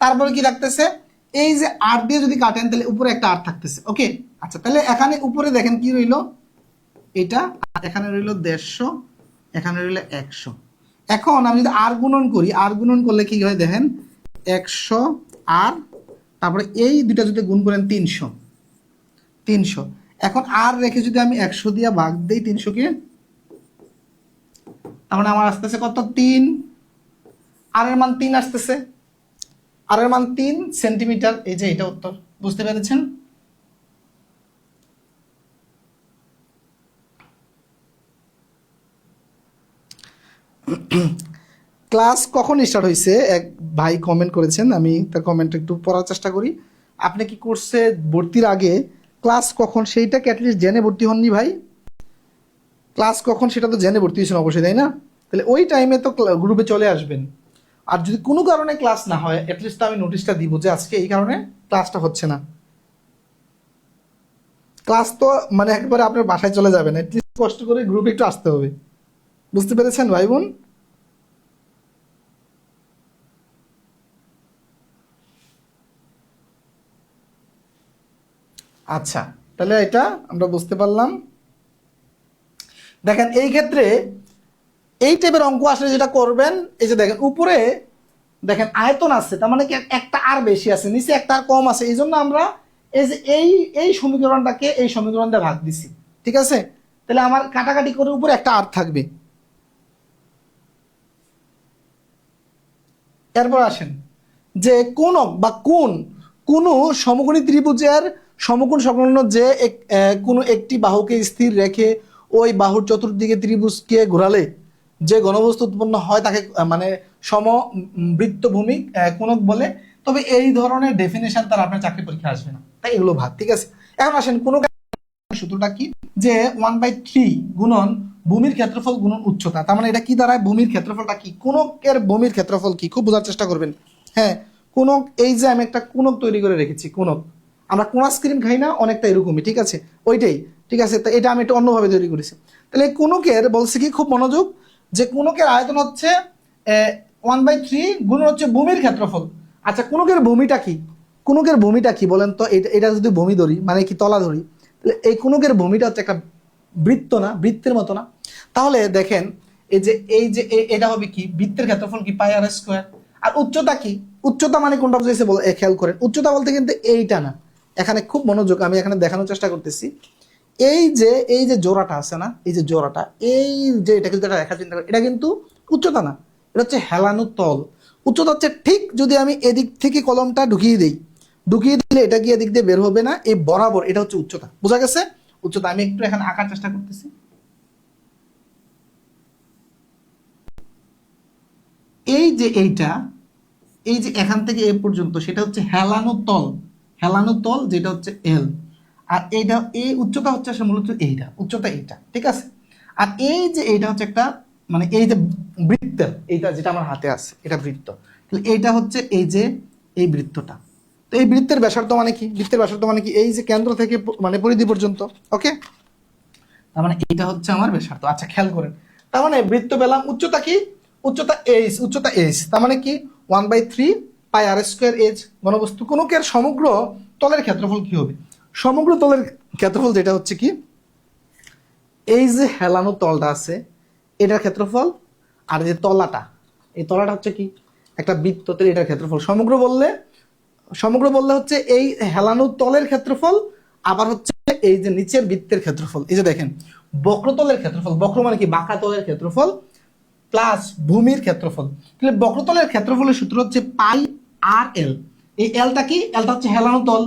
তারপরে কি থাকতেছে, এই যে আর দিয়ে যদি কাটেন তাহলে উপরে একটা আর থাকতেছে। ওকে, আচ্ছা, তাহলে এখানে উপরে দেখেন কি রইল, এটা, আর এখানে রইল 150, এখানে রইল 100। এখন আমি যদি আর গুণন করি, আর গুণন করলে কি হয় দেখেন, 100 আর তারপরে এই দুটা যদি গুণ করেন 300। এখন আর রেখে যদি আমি 100 দিয়ে ভাগ দিই 300-কে, তার মানে আমার আসতেছে কত, 3, আর এর মান 3 আসতেছে, আর এর মান 3 সেন্টিমিটার। এই যে এটা উত্তর। বুঝতে পেরেছেন? ক্লাস কখন স্টার্ট হয়েছে এক ভাই কমেন্ট করেছেন, আমি তার কমেন্ট একটু পড়ার চেষ্টা করি। আপনি কি কোর্সে ভর্তির আগে ক্লাস কখন সেইটাকে অ্যাটলিস্ট জেনে ভর্তি হননি ভাই? ক্লাস কখন সেটা তো জেনে ভর্তি হয়েছেন অবশ্যই, তাই না? তাহলে ওই টাইমে তো গ্রুপে চলে আসবেন। আর যদি কোনো কারণে ক্লাস না হয়, অ্যাটলিস্ট আমি নোটিশটা দিব যে আজকে এই কারণে ক্লাসটা হচ্ছে না। ক্লাস তো মানে একবারে আপনার বাসায় চলে যাবেন, অ্যাটলিস্ট কষ্ট করে গ্রুপে একটু আসতে হবে। বুঝতে পেরেছেন ভাই বোন? আচ্ছা, তাহলে এটা আমরা বুঝতে পারলাম। দেখেন এই ক্ষেত্রে এই টাইপের অঙ্ক আসলে যেটা করবেন, এই যে দেখেন উপরে দেখেন আয়তন আছে, তার মানে কি একটা আর বেশি আছে, নিচে একটা আর কম আছে, এই জন্য আমরা এই যে এই সমীকরণটাকে এই সমীকরণ দিয়ে ভাগ দিছি। ঠিক আছে, তাহলে আমার কাটাকাটি করে উপরে একটা আর থাকবে। এরপর আসেন যে কোণক বা কোন সমকোণী ত্রিভুজের সমকোণ সংলগ্ন যে কোনো একটি বাহুকে স্থির রেখে ওই বাহুর চতুর্দিকে ত্রিভুজকে ঘোরালে যে ঘনবস্তু উৎপন্ন হয় তাকে মানে সমবৃত্তভূমি কোণক বলে। তবে এই ধরনের ডেফিনেশন তার আপনার চাকরি পরীক্ষা আসবে না, তাই এগুলো ভাব, ঠিক আছে। এখন আসেন কোণক সূত্রটা কি, যে 1/3 গুণন ভূমির ক্ষেত্রফল গুণন উচ্চতা। তার মানে এটা কি দাঁড়ায়, ভূমির ক্ষেত্রফলটা কি, কোণকের ভূমির ক্ষেত্রফল কি, খুব বোঝার চেষ্টা করবেন। হ্যাঁ, কোণক, এই যে আমি একটা কোণক তৈরি করে রেখেছি, কোণক, আমরা কোন আইসক্রিম খাই না, অনেকটা এরকমই, ঠিক আছে, ওইটাই, ঠিক আছে। তো এটা আমি একটু অন্যভাবে তৈরি করেছি। তাহলে এই কোণকের বলছে কি, খুব মনোযোগ, যে কোণকের আয়তন হচ্ছে 1/3 গুণন হচ্ছে ভূমির ক্ষেত্রফল। আচ্ছা, কোণকের ভূমিটা কি, কোণকের ভূমিটা কি বলেন তো, এটা যদি ভূমি ধরি মানে কি তলা ধরি, তাহলে এই কোণকের ভূমিটা হচ্ছে একটা বৃত্ত না, বৃত্তের মতো না। তাহলে দেখেন এটা হবে কি, বৃত্তের ক্ষেত্রফল কি পাই আর স্কয়ার। আর উচ্চতা কি, উচ্চতা মানে কোনটা বুঝাইছে খেয়াল করেন, উচ্চতা বলতে কিন্তু এইটা না, এখানে খুব মনোযোগ, আমি এখানে দেখানোর চেষ্টা করতেছি। এই যে জোড়াটা আছে না, এই যে জোড়াটা, এই যে এটা কিন্তু একটা রেখা চিন্তা করি, এটা কিন্তু উচ্চতা না, এটা হচ্ছে হেলানো তল। উচ্চতা হচ্ছে ঠিক যদি আমি এদিক থেকে কলমটা ঢুকিয়ে দিই, ঢুকিয়ে দিলে এটা কি এদিক দিয়ে বের হবে না, এই বরাবর, এটা হচ্ছে উচ্চতা। বোঝা গেছে উচ্চতা? আমি একটু এখানে আঁকার চেষ্টা করতেছি। এই যে এইটা, এই যে এখান থেকে এ পর্যন্ত, সেটা হচ্ছে হেলানো তল, হেলানো তল, যেটা হচ্ছে এল। আর এইটা, এই উচ্চতা হচ্ছে আসলে মূলত এইটা, উচ্চতা এইটা, ঠিক আছে। আর এই যে এইটা হচ্ছে একটা মানে এই যে বৃত্তের, এইটা যেটা আমার হাতে আছে এটা বৃত্ত, তাহলে এইটা হচ্ছে এই যে এই বৃত্তটা। তো এই বৃত্তের ব্যাসার্ধ মানে কি, বৃত্তের ব্যাসার্ধ মানে কি, এই যে কেন্দ্র থেকে মানে পরিধি পর্যন্ত, ওকে। তার মানে এইটা হচ্ছে আমার ব্যাসার্ধ। আচ্ছা, খেয়াল করেন, তার মানে বৃত্ত পেলাম, উচ্চতা কি, উচ্চতা এইচ, উচ্চতা এইচ, তার মানে কি 1/3 পাই আর স্কোয়ার এইচ। ঘনবস্তু কোণকের সমগ্র তলের ক্ষেত্রফল কি হবে, সমগ্র তলের ক্ষেত্রফল যেটা হচ্ছে কি, এই যে হেলানো তলটা আছে এটার ক্ষেত্রফল, আর যে তলাটা, এই তলাটা হচ্ছে কি একটা বৃত্ততের, এটার ক্ষেত্রফল। সমগ্র বললে হচ্ছে এই হেলানো তলের ক্ষেত্রফল, আবার হচ্ছে এই যে নিচের বৃত্তের ক্ষেত্রফল। এই যে দেখেন, বক্রতলের ক্ষেত্রফল, বক্র মানে কি বাঁকা তলের ক্ষেত্রফল, প্লাস ভূমির ক্ষেত্রফল। তাহলে বক্রতলের ক্ষেত্রফলের সূত্র হচ্ছে পাই আর এল। এই এলটা কি, এলটা হচ্ছে হেলানো তল,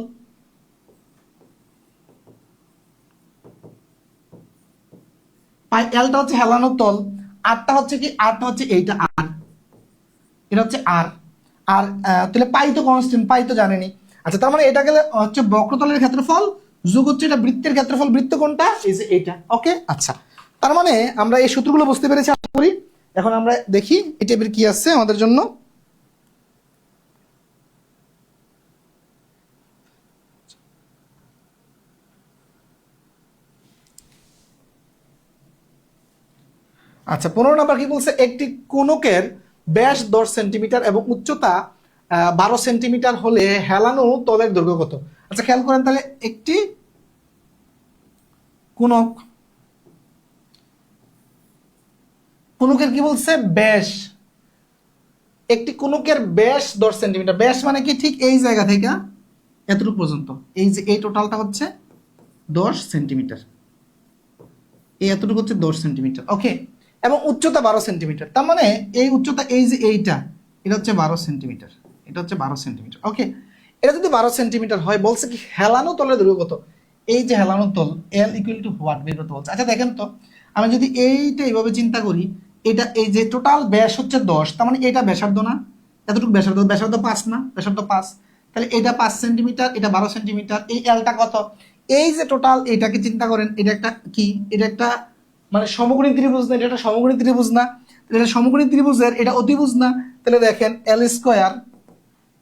পাই এলটা হচ্ছে হেলানো তল, আরটা হচ্ছে কি, আরটা হচ্ছে এইটা আর, এটা হচ্ছে আর। আর তাহলে পাই তো কনস্ট্যান্ট, পাই তো জানেনি। আচ্ছা, তার মানে এটা গেলে হচ্ছে বক্রতলের ক্ষেত্রফল যোগ হচ্ছে এটা বৃত্তের ক্ষেত্রফল, বৃত্ত কোনটা, এই যে এইটা, ওকে। আচ্ছা, তার মানে আমরা এই সূত্রগুলো বুঝতে পেরেছি আশা করি। এখন আমরা দেখি এই টাইপের কি আছে আমাদের জন্য। আচ্ছা, 15 নাম্বার কি বলছে, একটি কোণকের ব্যাস 10 সেন্টিমিটার এবং উচ্চতা 12 সেন্টিমিটার হলে হেলানো তলের দৈর্ঘ্য কত। আচ্ছা, খেয়াল করেন, তাহলে একটি কোণক, কোণকের কি বলছে, ব্যাস, একটি কোণকের ব্যাস 10 সেন্টিমিটার, ব্যাস মানে কি ঠিক এই জায়গা থেকে এতটুকু পর্যন্ত, এই যে এই টোটালটা হচ্ছে 10 সেন্টিমিটার, এই এতটুকু হচ্ছে 10 সেন্টিমিটার, ওকে। এবং উচ্চতা 12 সেন্টিমিটার, তার মানে এই উচ্চতা, এই যে এইটা, এটা হচ্ছে 12 সেন্টিমিটার, এটা হচ্ছে 12 সেন্টিমিটার, ওকে। এটা যদি 12 সেন্টিমিটার হয়, বলছে কি হেলানো তলের দৈর্ঘ্য কত, এই যে হেলানো তল, এল ইকুয়াল টু হোয়াট বের করতে বলছে। আচ্ছা, দেখেন তো, আমি যদি এইটা এইভাবে চিন্তা করি, এটা এই যে টোটাল ব্যাস হচ্ছে 10, তার মানে এটা ব্যাসার্ধ না, এতটুকু ব্যাসার্ধ, ব্যাসার্ধ 5 না, ব্যাসার্ধ 5, তাহলে এটা 5 সেন্টিমিটার, এটা 12 সেন্টিমিটার, এই এলটা কত, এই যে টোটাল এটাকে চিন্তা করেন, এটা একটা কি, এটা একটা মানে সমকোণী ত্রিভুজ না, এটা একটা সমকোণী ত্রিভুজ না, এটা সমকোণী ত্রিভুজের এটা অতিভুজ না। তাহলে দেখেন এল স্কোয়ার,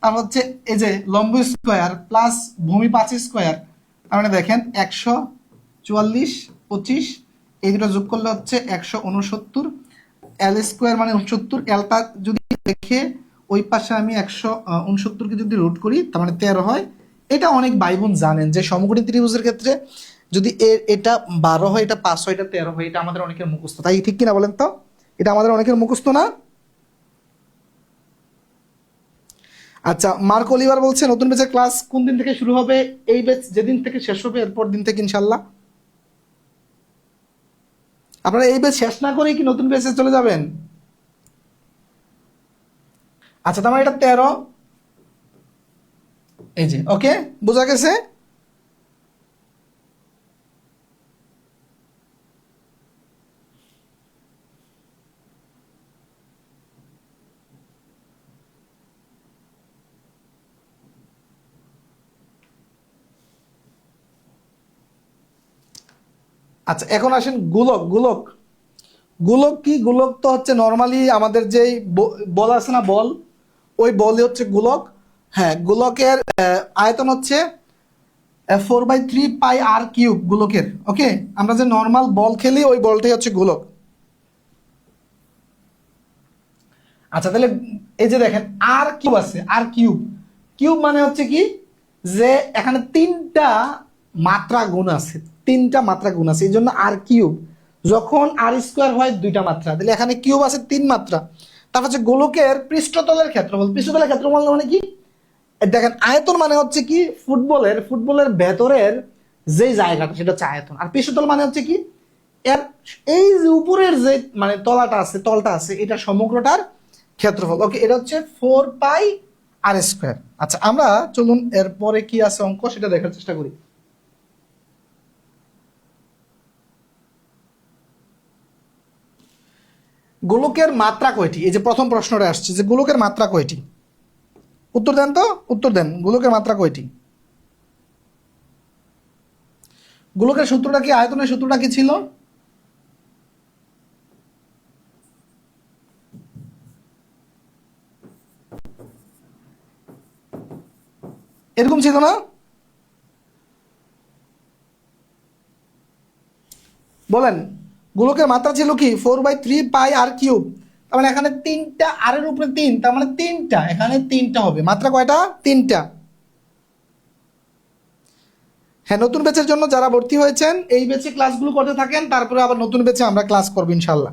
আর হচ্ছে এই যে লম্ব স্কোয়ার প্লাস ভূমি 5 স্কোয়ার, তার মানে দেখেন 144 25, এই দুটো যোগ করলে হচ্ছে 169, এল স্কোয়ার মানে 69, এলটা যদি দেখে ওই পাশে আমি 169কে যদি রুট করি, তার মানে 13 হয়। এটা অনেক ভাই বোন জানেন যে সমকোণী ত্রিভুজের ক্ষেত্রে যদি এটা 12 হয়, এটা 5 হয়, এটা 13 হয়, এটা আমাদের অনেকের মুখস্থ, তাই ঠিক কিনা বলেন তো, এটা আমাদের অনেকের মুখস্থ না। আচ্ছা, মার্ক অলিভার বলছে নতুন ব্যাচের ক্লাস কোন দিন থেকে শুরু হবে, এই ব্যাচ যেদিন থেকে শেষ হবে এরপর দিন থেকে ইনশাল্লাহ। আপনারা এই ব্যাচ শেষ না করে কি নতুন ব্যাচে চলে যাবেন? আচ্ছা, তার মানে এটা 13, এই যে, ওকে, বোঝা গেছে। আচ্ছা এখন আসেন গোলক। গোলক গোলক কি? গোলক তো হচ্ছে নর্মালি আমাদের যেই বল আছে না, বল, ওই বলই হচ্ছে গোলক। হ্যাঁ, গোলকের আয়তন হচ্ছে 4/3 πr³ গোলকের। ওকে, আমরা যে নর্মাল বল খেলি ওই বলটাই হচ্ছে গোলক। আচ্ছা তাহলে এই যে দেখেন আর কিউব আছে, আর কিউব। কিউব মানে হচ্ছে কি, যে এখানে তিনটা মাত্রা গুণ আছে, তিনটা মাত্রা গুণ আছে, এই জন্য আর কিউব। যখন আর স্কোয়ার হয় দুইটা মাত্রা, তাহলে এখানে কিউব আছে তিন মাত্রা। তারপর হচ্ছে গোলকের পৃষ্ঠতলের ক্ষেত্রফল। পৃষ্ঠতলের ক্ষেত্রফল মানে কি? দেখেন আয়তন মানে হচ্ছে কি, ফুটবলের ভেতরের যে জায়গাটা সেটা হচ্ছে আয়তন। আর পৃষ্ঠতল মানে হচ্ছে কি, এর এই যে উপরের যে মানে তলটা আছে এটা সমগ্রটার ক্ষেত্রফল। ওকে, এটা হচ্ছে 4πr²। আচ্ছা আমরা চলুন এরপরে কি আছে অঙ্ক সেটা দেখার চেষ্টা করি। গোলকের মাত্রা কয়টি? এই যে প্রথম প্রশ্নটা আসছে যে গোলকের মাত্রা কয়টি, উত্তর দেন তো, উত্তর দেন। গোলকের মাত্রা কয়টি? গোলকের সূত্রটা কি, আয়তনের সূত্রটা কি ছিল? এরকম ছিল না? বলেন। গোলকের মাত্রা ছিল কি 4/3πr³। তার মানে এখানে তিনটা, আর এর উপরে তিন, তার মানে তিনটা, এখানে তিনটা হবে। মাত্রা কয়টা? তিনটা। হ্যাঁ, নতুন ব্যাচের জন্য যারা ভর্তি হয়েছেন এই ব্যাচে ক্লাসগুলো করতে থাকেন, তারপরে আবার নতুন ব্যাচে আমরা ক্লাস করবো ইনশাল্লাহ।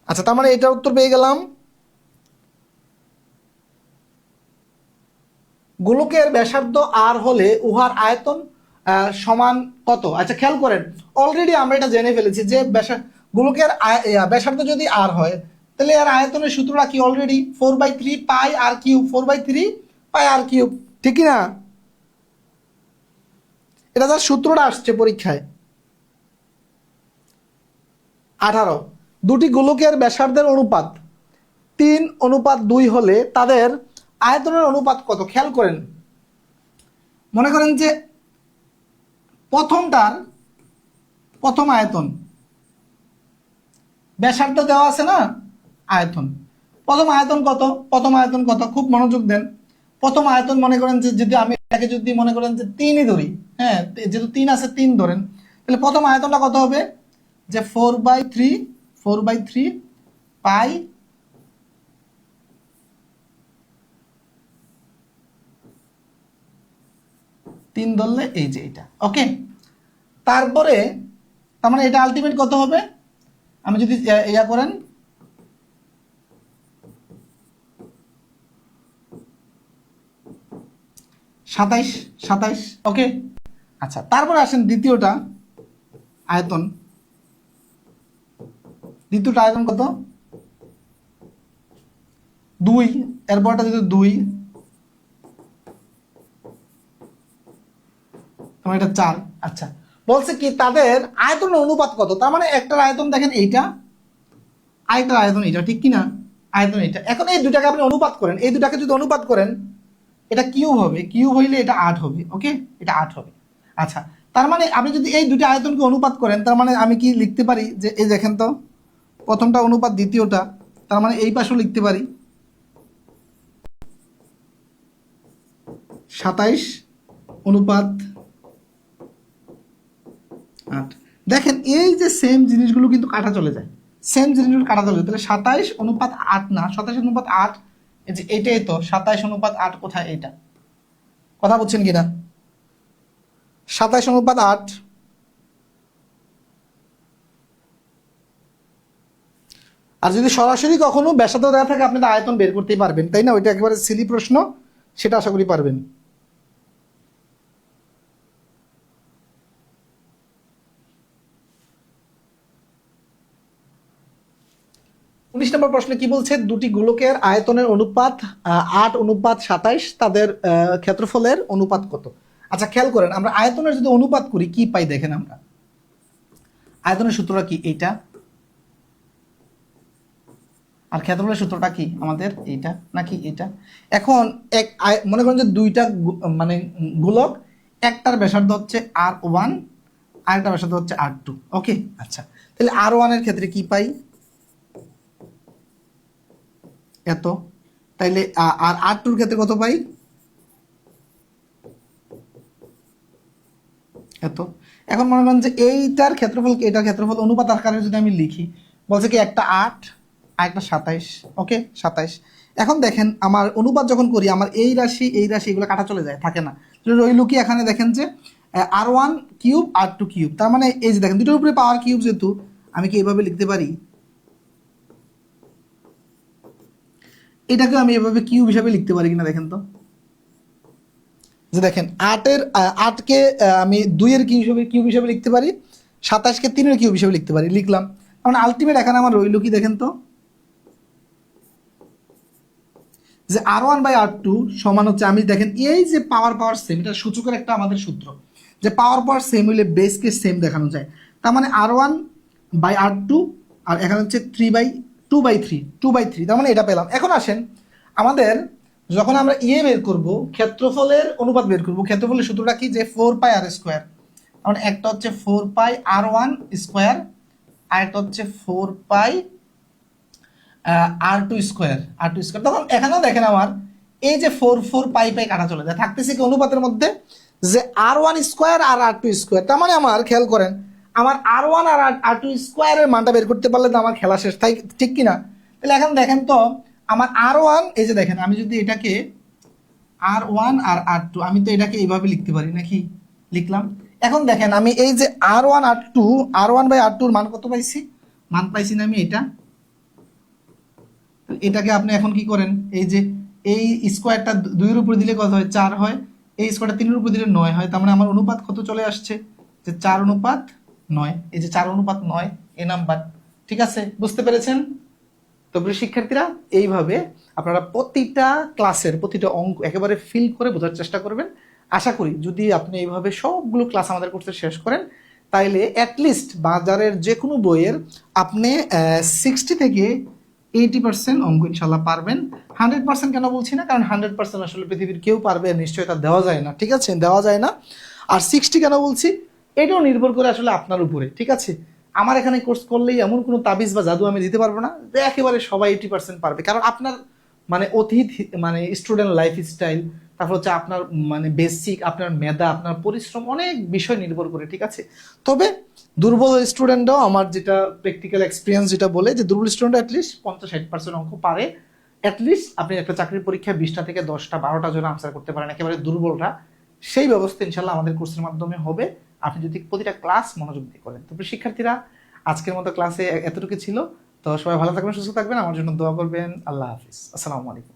আচ্ছা তার মানে এটার উত্তর পেয়ে গেলাম। গোলকের ব্যাসার্ধ আর হলে উহার আয়তন সমান কত? আচ্ছা খেয়াল করেন, অলরেডি আমরা এটা জেনে ফেলেছি যে গোলকের ব্যাসার্ধ যদি আর হয় তাহলে এর আয়তনের সূত্রটা কি? Already 4/3πr³। 4/3πr³, ঠিক কি না? এটা যার সূত্রটা আসছে পরীক্ষায়। 18। দুটি গোলকের ব্যাসার্ধের অনুপাত 3:2 হলে তাদের আয়তনের অনুপাত কত? খেয়াল করেন, মনে করেন যে প্রথম আয়তন, ব্যাসার্ধ দেওয়া আছে না, আয়তন, প্রথম আয়তন কত? প্রথম আয়তন কত? খুব মনোযোগ দেন। প্রথম আয়তন মনে করেন যে যদি আমি এটাকে যদি মনে করেন যে 3ই ধরি, হ্যাঁ যেহেতু 3 আছে 3 ধরেন, তাহলে প্রথম আয়তনটা কত হবে? যে 4/3 পাই 3 ধরলে এই যে এটা। ওকে, তারপরে তার মানে এটা আলটিমেট কত হবে? আমি যদি ইয়া করেন, সাতাইশ। ওকে, আচ্ছা তারপরে আসেন দ্বিতীয়টা আয়তন। দ্বিতীয়টা আয়তন কত? 2। এরপরটা যদি 2, তোমার এটা 4। আচ্ছা বলছে কি তাদের আয়তনের অনুপাত কত? তার মানে একটার আয়তন দেখেন এইটা, আরেকটার আয়তন এইটা, ঠিক কি না? আয়তন এইটা। এখন এই দুটাকে আপনি অনুপাত করেন, এই দুটাকে যদি অনুপাত করেন এটা কিউব হবে, কিউব হইলে এটা 8 হবে। ওকে, এটা 8 হবে। আচ্ছা তার মানে আপনি যদি এই দুটো আয়তনকে অনুপাত করেন, তার মানে আমি কি লিখতে পারি যে এই দেখেন তো, প্রথমটা অনুপাত দ্বিতীয়টা, তার মানে এই পাশেও লিখতে পারি 27:8। দেখেন এই যে সেম জিনিসগুলো কিন্তু কাটা চলে যায়, সেম জিনিসগুলো কাটা চলে যায়। তাহলে 27:8 না, 27:8, এই যে এটাই তো 27:8। কোথায় এইটা? কথা বলছেন কিনা? 27:8। আর যদি সরাসরি কখনো ব্যাসার্ধ দেওয়া থাকে আপনি তো আয়তন বের করতেই পারবেন, তাই না? ওইটা একেবারে সিলি প্রশ্ন, সেটা আশা করি পারবেন। 19 নম্বর প্রশ্নে কি বলছে? দুটি গোলকের আয়তনের অনুপাত 8:27, তাদের ক্ষেত্রফলের অনুপাত কত? আচ্ছা খেয়াল করেন, আমরা আয়তনের যদি অনুপাত করি কি পাই দেখেন, আমরা আয়তনের সূত্রটা কি? এইটা। আর ক্ষেত্রফলের সূত্রটা কি আমাদের? এইটা নাকি এটা? এখন মনে করেন যে দুইটা মানে গোলক, একটার ব্যাসার্ধ হচ্ছে R1 আরেকটা ব্যাসার্ধ হচ্ছে R2। ওকে, আচ্ছা, তাহলে R1 এর ক্ষেত্রে কি পাই? এত। তাইলে আর R2 এর ক্ষেত্রে কত পাই? এত। এখন মনে করেন যে এইটার ক্ষেত্রফল এটার ক্ষেত্রফল অনুপাত আকারে যদি আমি লিখি, বলছে কি একটা 8 আর একটা 27। ওকে, 27। এখন দেখেন আমার অনুপাত যখন করি আমার এই রাশি এগুলো কাটা চলে যায়, থাকে না। রইল কি এখানে দেখেন যে R1 কিউব R2 কিউব, তার মানে এই যে দেখেন দুটোর উপরে পাওয়ার কিউব, যেহেতু আমি কি এইভাবে লিখতে পারি, এটাকে আমি এভাবে কিউব হিসাবে লিখতে পারি কিনা দেখেন তো। যে দেখেন 8কে আমি 2-এর কিউব হিসাবে লিখতে পারি, 27কে 3-এর কিউব হিসাবে লিখতে পারি, লিখলাম। কারণ আলটিমেট এখানে আমার রইল কি দেখেন তো, যে R1/R2 সমান হচ্ছে, আমি দেখেন এই যে পাওয়ার সেম, এটা সূচকের একটা আমাদের সূত্র, যে পাওয়ার সেম হইলে বেসকে সেম দেখানো যায়। তার মানে R1/R2, আর এখানে হচ্ছে 2/3, তার মানে এটা পেলাম। এখন আসেন আমাদের যখন আমরা বের করব, ক্ষেত্রফলের অনুপাত বের করব, ক্ষেত্রফলের সূত্রটা কি, যে 4πr²। কারণ একটা হচ্ছে 4πr1², আর একটা হচ্ছে 4πr2²। তখন এখানেও দেখেন আমার এই যে 4 4 পাই কাটা চলে যায়, থাকতেছে কি অনুপাতের মধ্যে, যে R1² আর R2²। তার মানে আমার খেয়াল করেন, আমার R1 আর R2² এর মানটা বের করতে পারলে তো আমার খেলা শেষ, তাই ঠিক কিনা? তাহলে এখন দেখেন তো আমার R1, এই যে দেখেন আমি যদি এটাকে R1 আর R2, আমি তো এটাকে এইভাবে লিখতে পারি নাকি, লিখলাম। এখন দেখেন আমি এই যে R1/R2 এর মান কত পাইছি, মান পাইছি না আমি এটা। এটাকে আপনি এখন কি করেন, এই যে এই স্কোয়ারটা 2-এর উপর দিলে কত হয়, 4 হয়, এই স্কোয়ারটা 3-এর উপর দিলে 9 হয়। তার মানে আমার অনুপাত কত চলে আসছে, যে 4:9। এই যে 4:9 এই নাম্বার, ঠিক আছে, বুঝতে পেরেছেন? তো প্রিয় শিক্ষার্থীরা, এইভাবে আপনারা প্রতিটা ক্লাসের প্রতিটা অঙ্ক একেবারে ফিল করে বোঝার চেষ্টা করবেন। আশা করি যদি আপনি এইভাবে সবগুলো ক্লাস আমাদের কোর্সে শেষ করেন, তাইলে অ্যাটলিস্ট বাজারের যে কোনো বইয়ের আপনি 60 থেকে 80% অঙ্ক ইনশাল্লাহ পারবেন। 100% কেন বলছি না, কারণ 100% আসলে পৃথিবীর কেউ পারবে নিশ্চয়তা দেওয়া যায় না, ঠিক আছে, দেওয়া যায় না। আর 60 কেন বলছি, এটাও নির্ভর করে আসলে আপনার উপরে, ঠিক আছে। আমার এখানে কোর্স করলেই এমন কোনো তাবিজ বা জাদু আমি দিতে পারবো না যে একেবারে সবাই 80% পারবে, কারণ আপনার মানে অতীত, মানে স্টুডেন্ট লাইফ স্টাইল, তারপর হচ্ছে আপনার মানে বেসিক, আপনার মেধা, আপনার পরিশ্রম, অনেক বিষয় নির্ভর করে, ঠিক আছে। তবে দুর্বল স্টুডেন্টরাও, আমার যেটা প্র্যাকটিক্যাল এক্সপিরিয়েন্স যেটা বলে, যে দুর্বল স্টুডেন্ট অ্যাটলিস্ট 50-60% অঙ্ক পারে। অ্যাটলিস্ট আপনি একটা চাকরির পরীক্ষায় 20টা থেকে 10টা 12টা জন আনসার করতে পারেন, একেবারে দুর্বলরা। সেই ব্যবস্থা ইনশাল্লাহ আমাদের কোর্সের মাধ্যমে হবে, আপনি যদি প্রতিটা ক্লাস মনোযোগ দিয়ে করেন। তবে শিক্ষার্থীরা, আজকের মতো ক্লাসে এতটুকু ছিল। তো সবাই ভালো থাকবেন, সুস্থ থাকবেন, আমার জন্য দোয়া করবেন। আল্লাহ হাফিজ, আসসালামু আলাইকুম।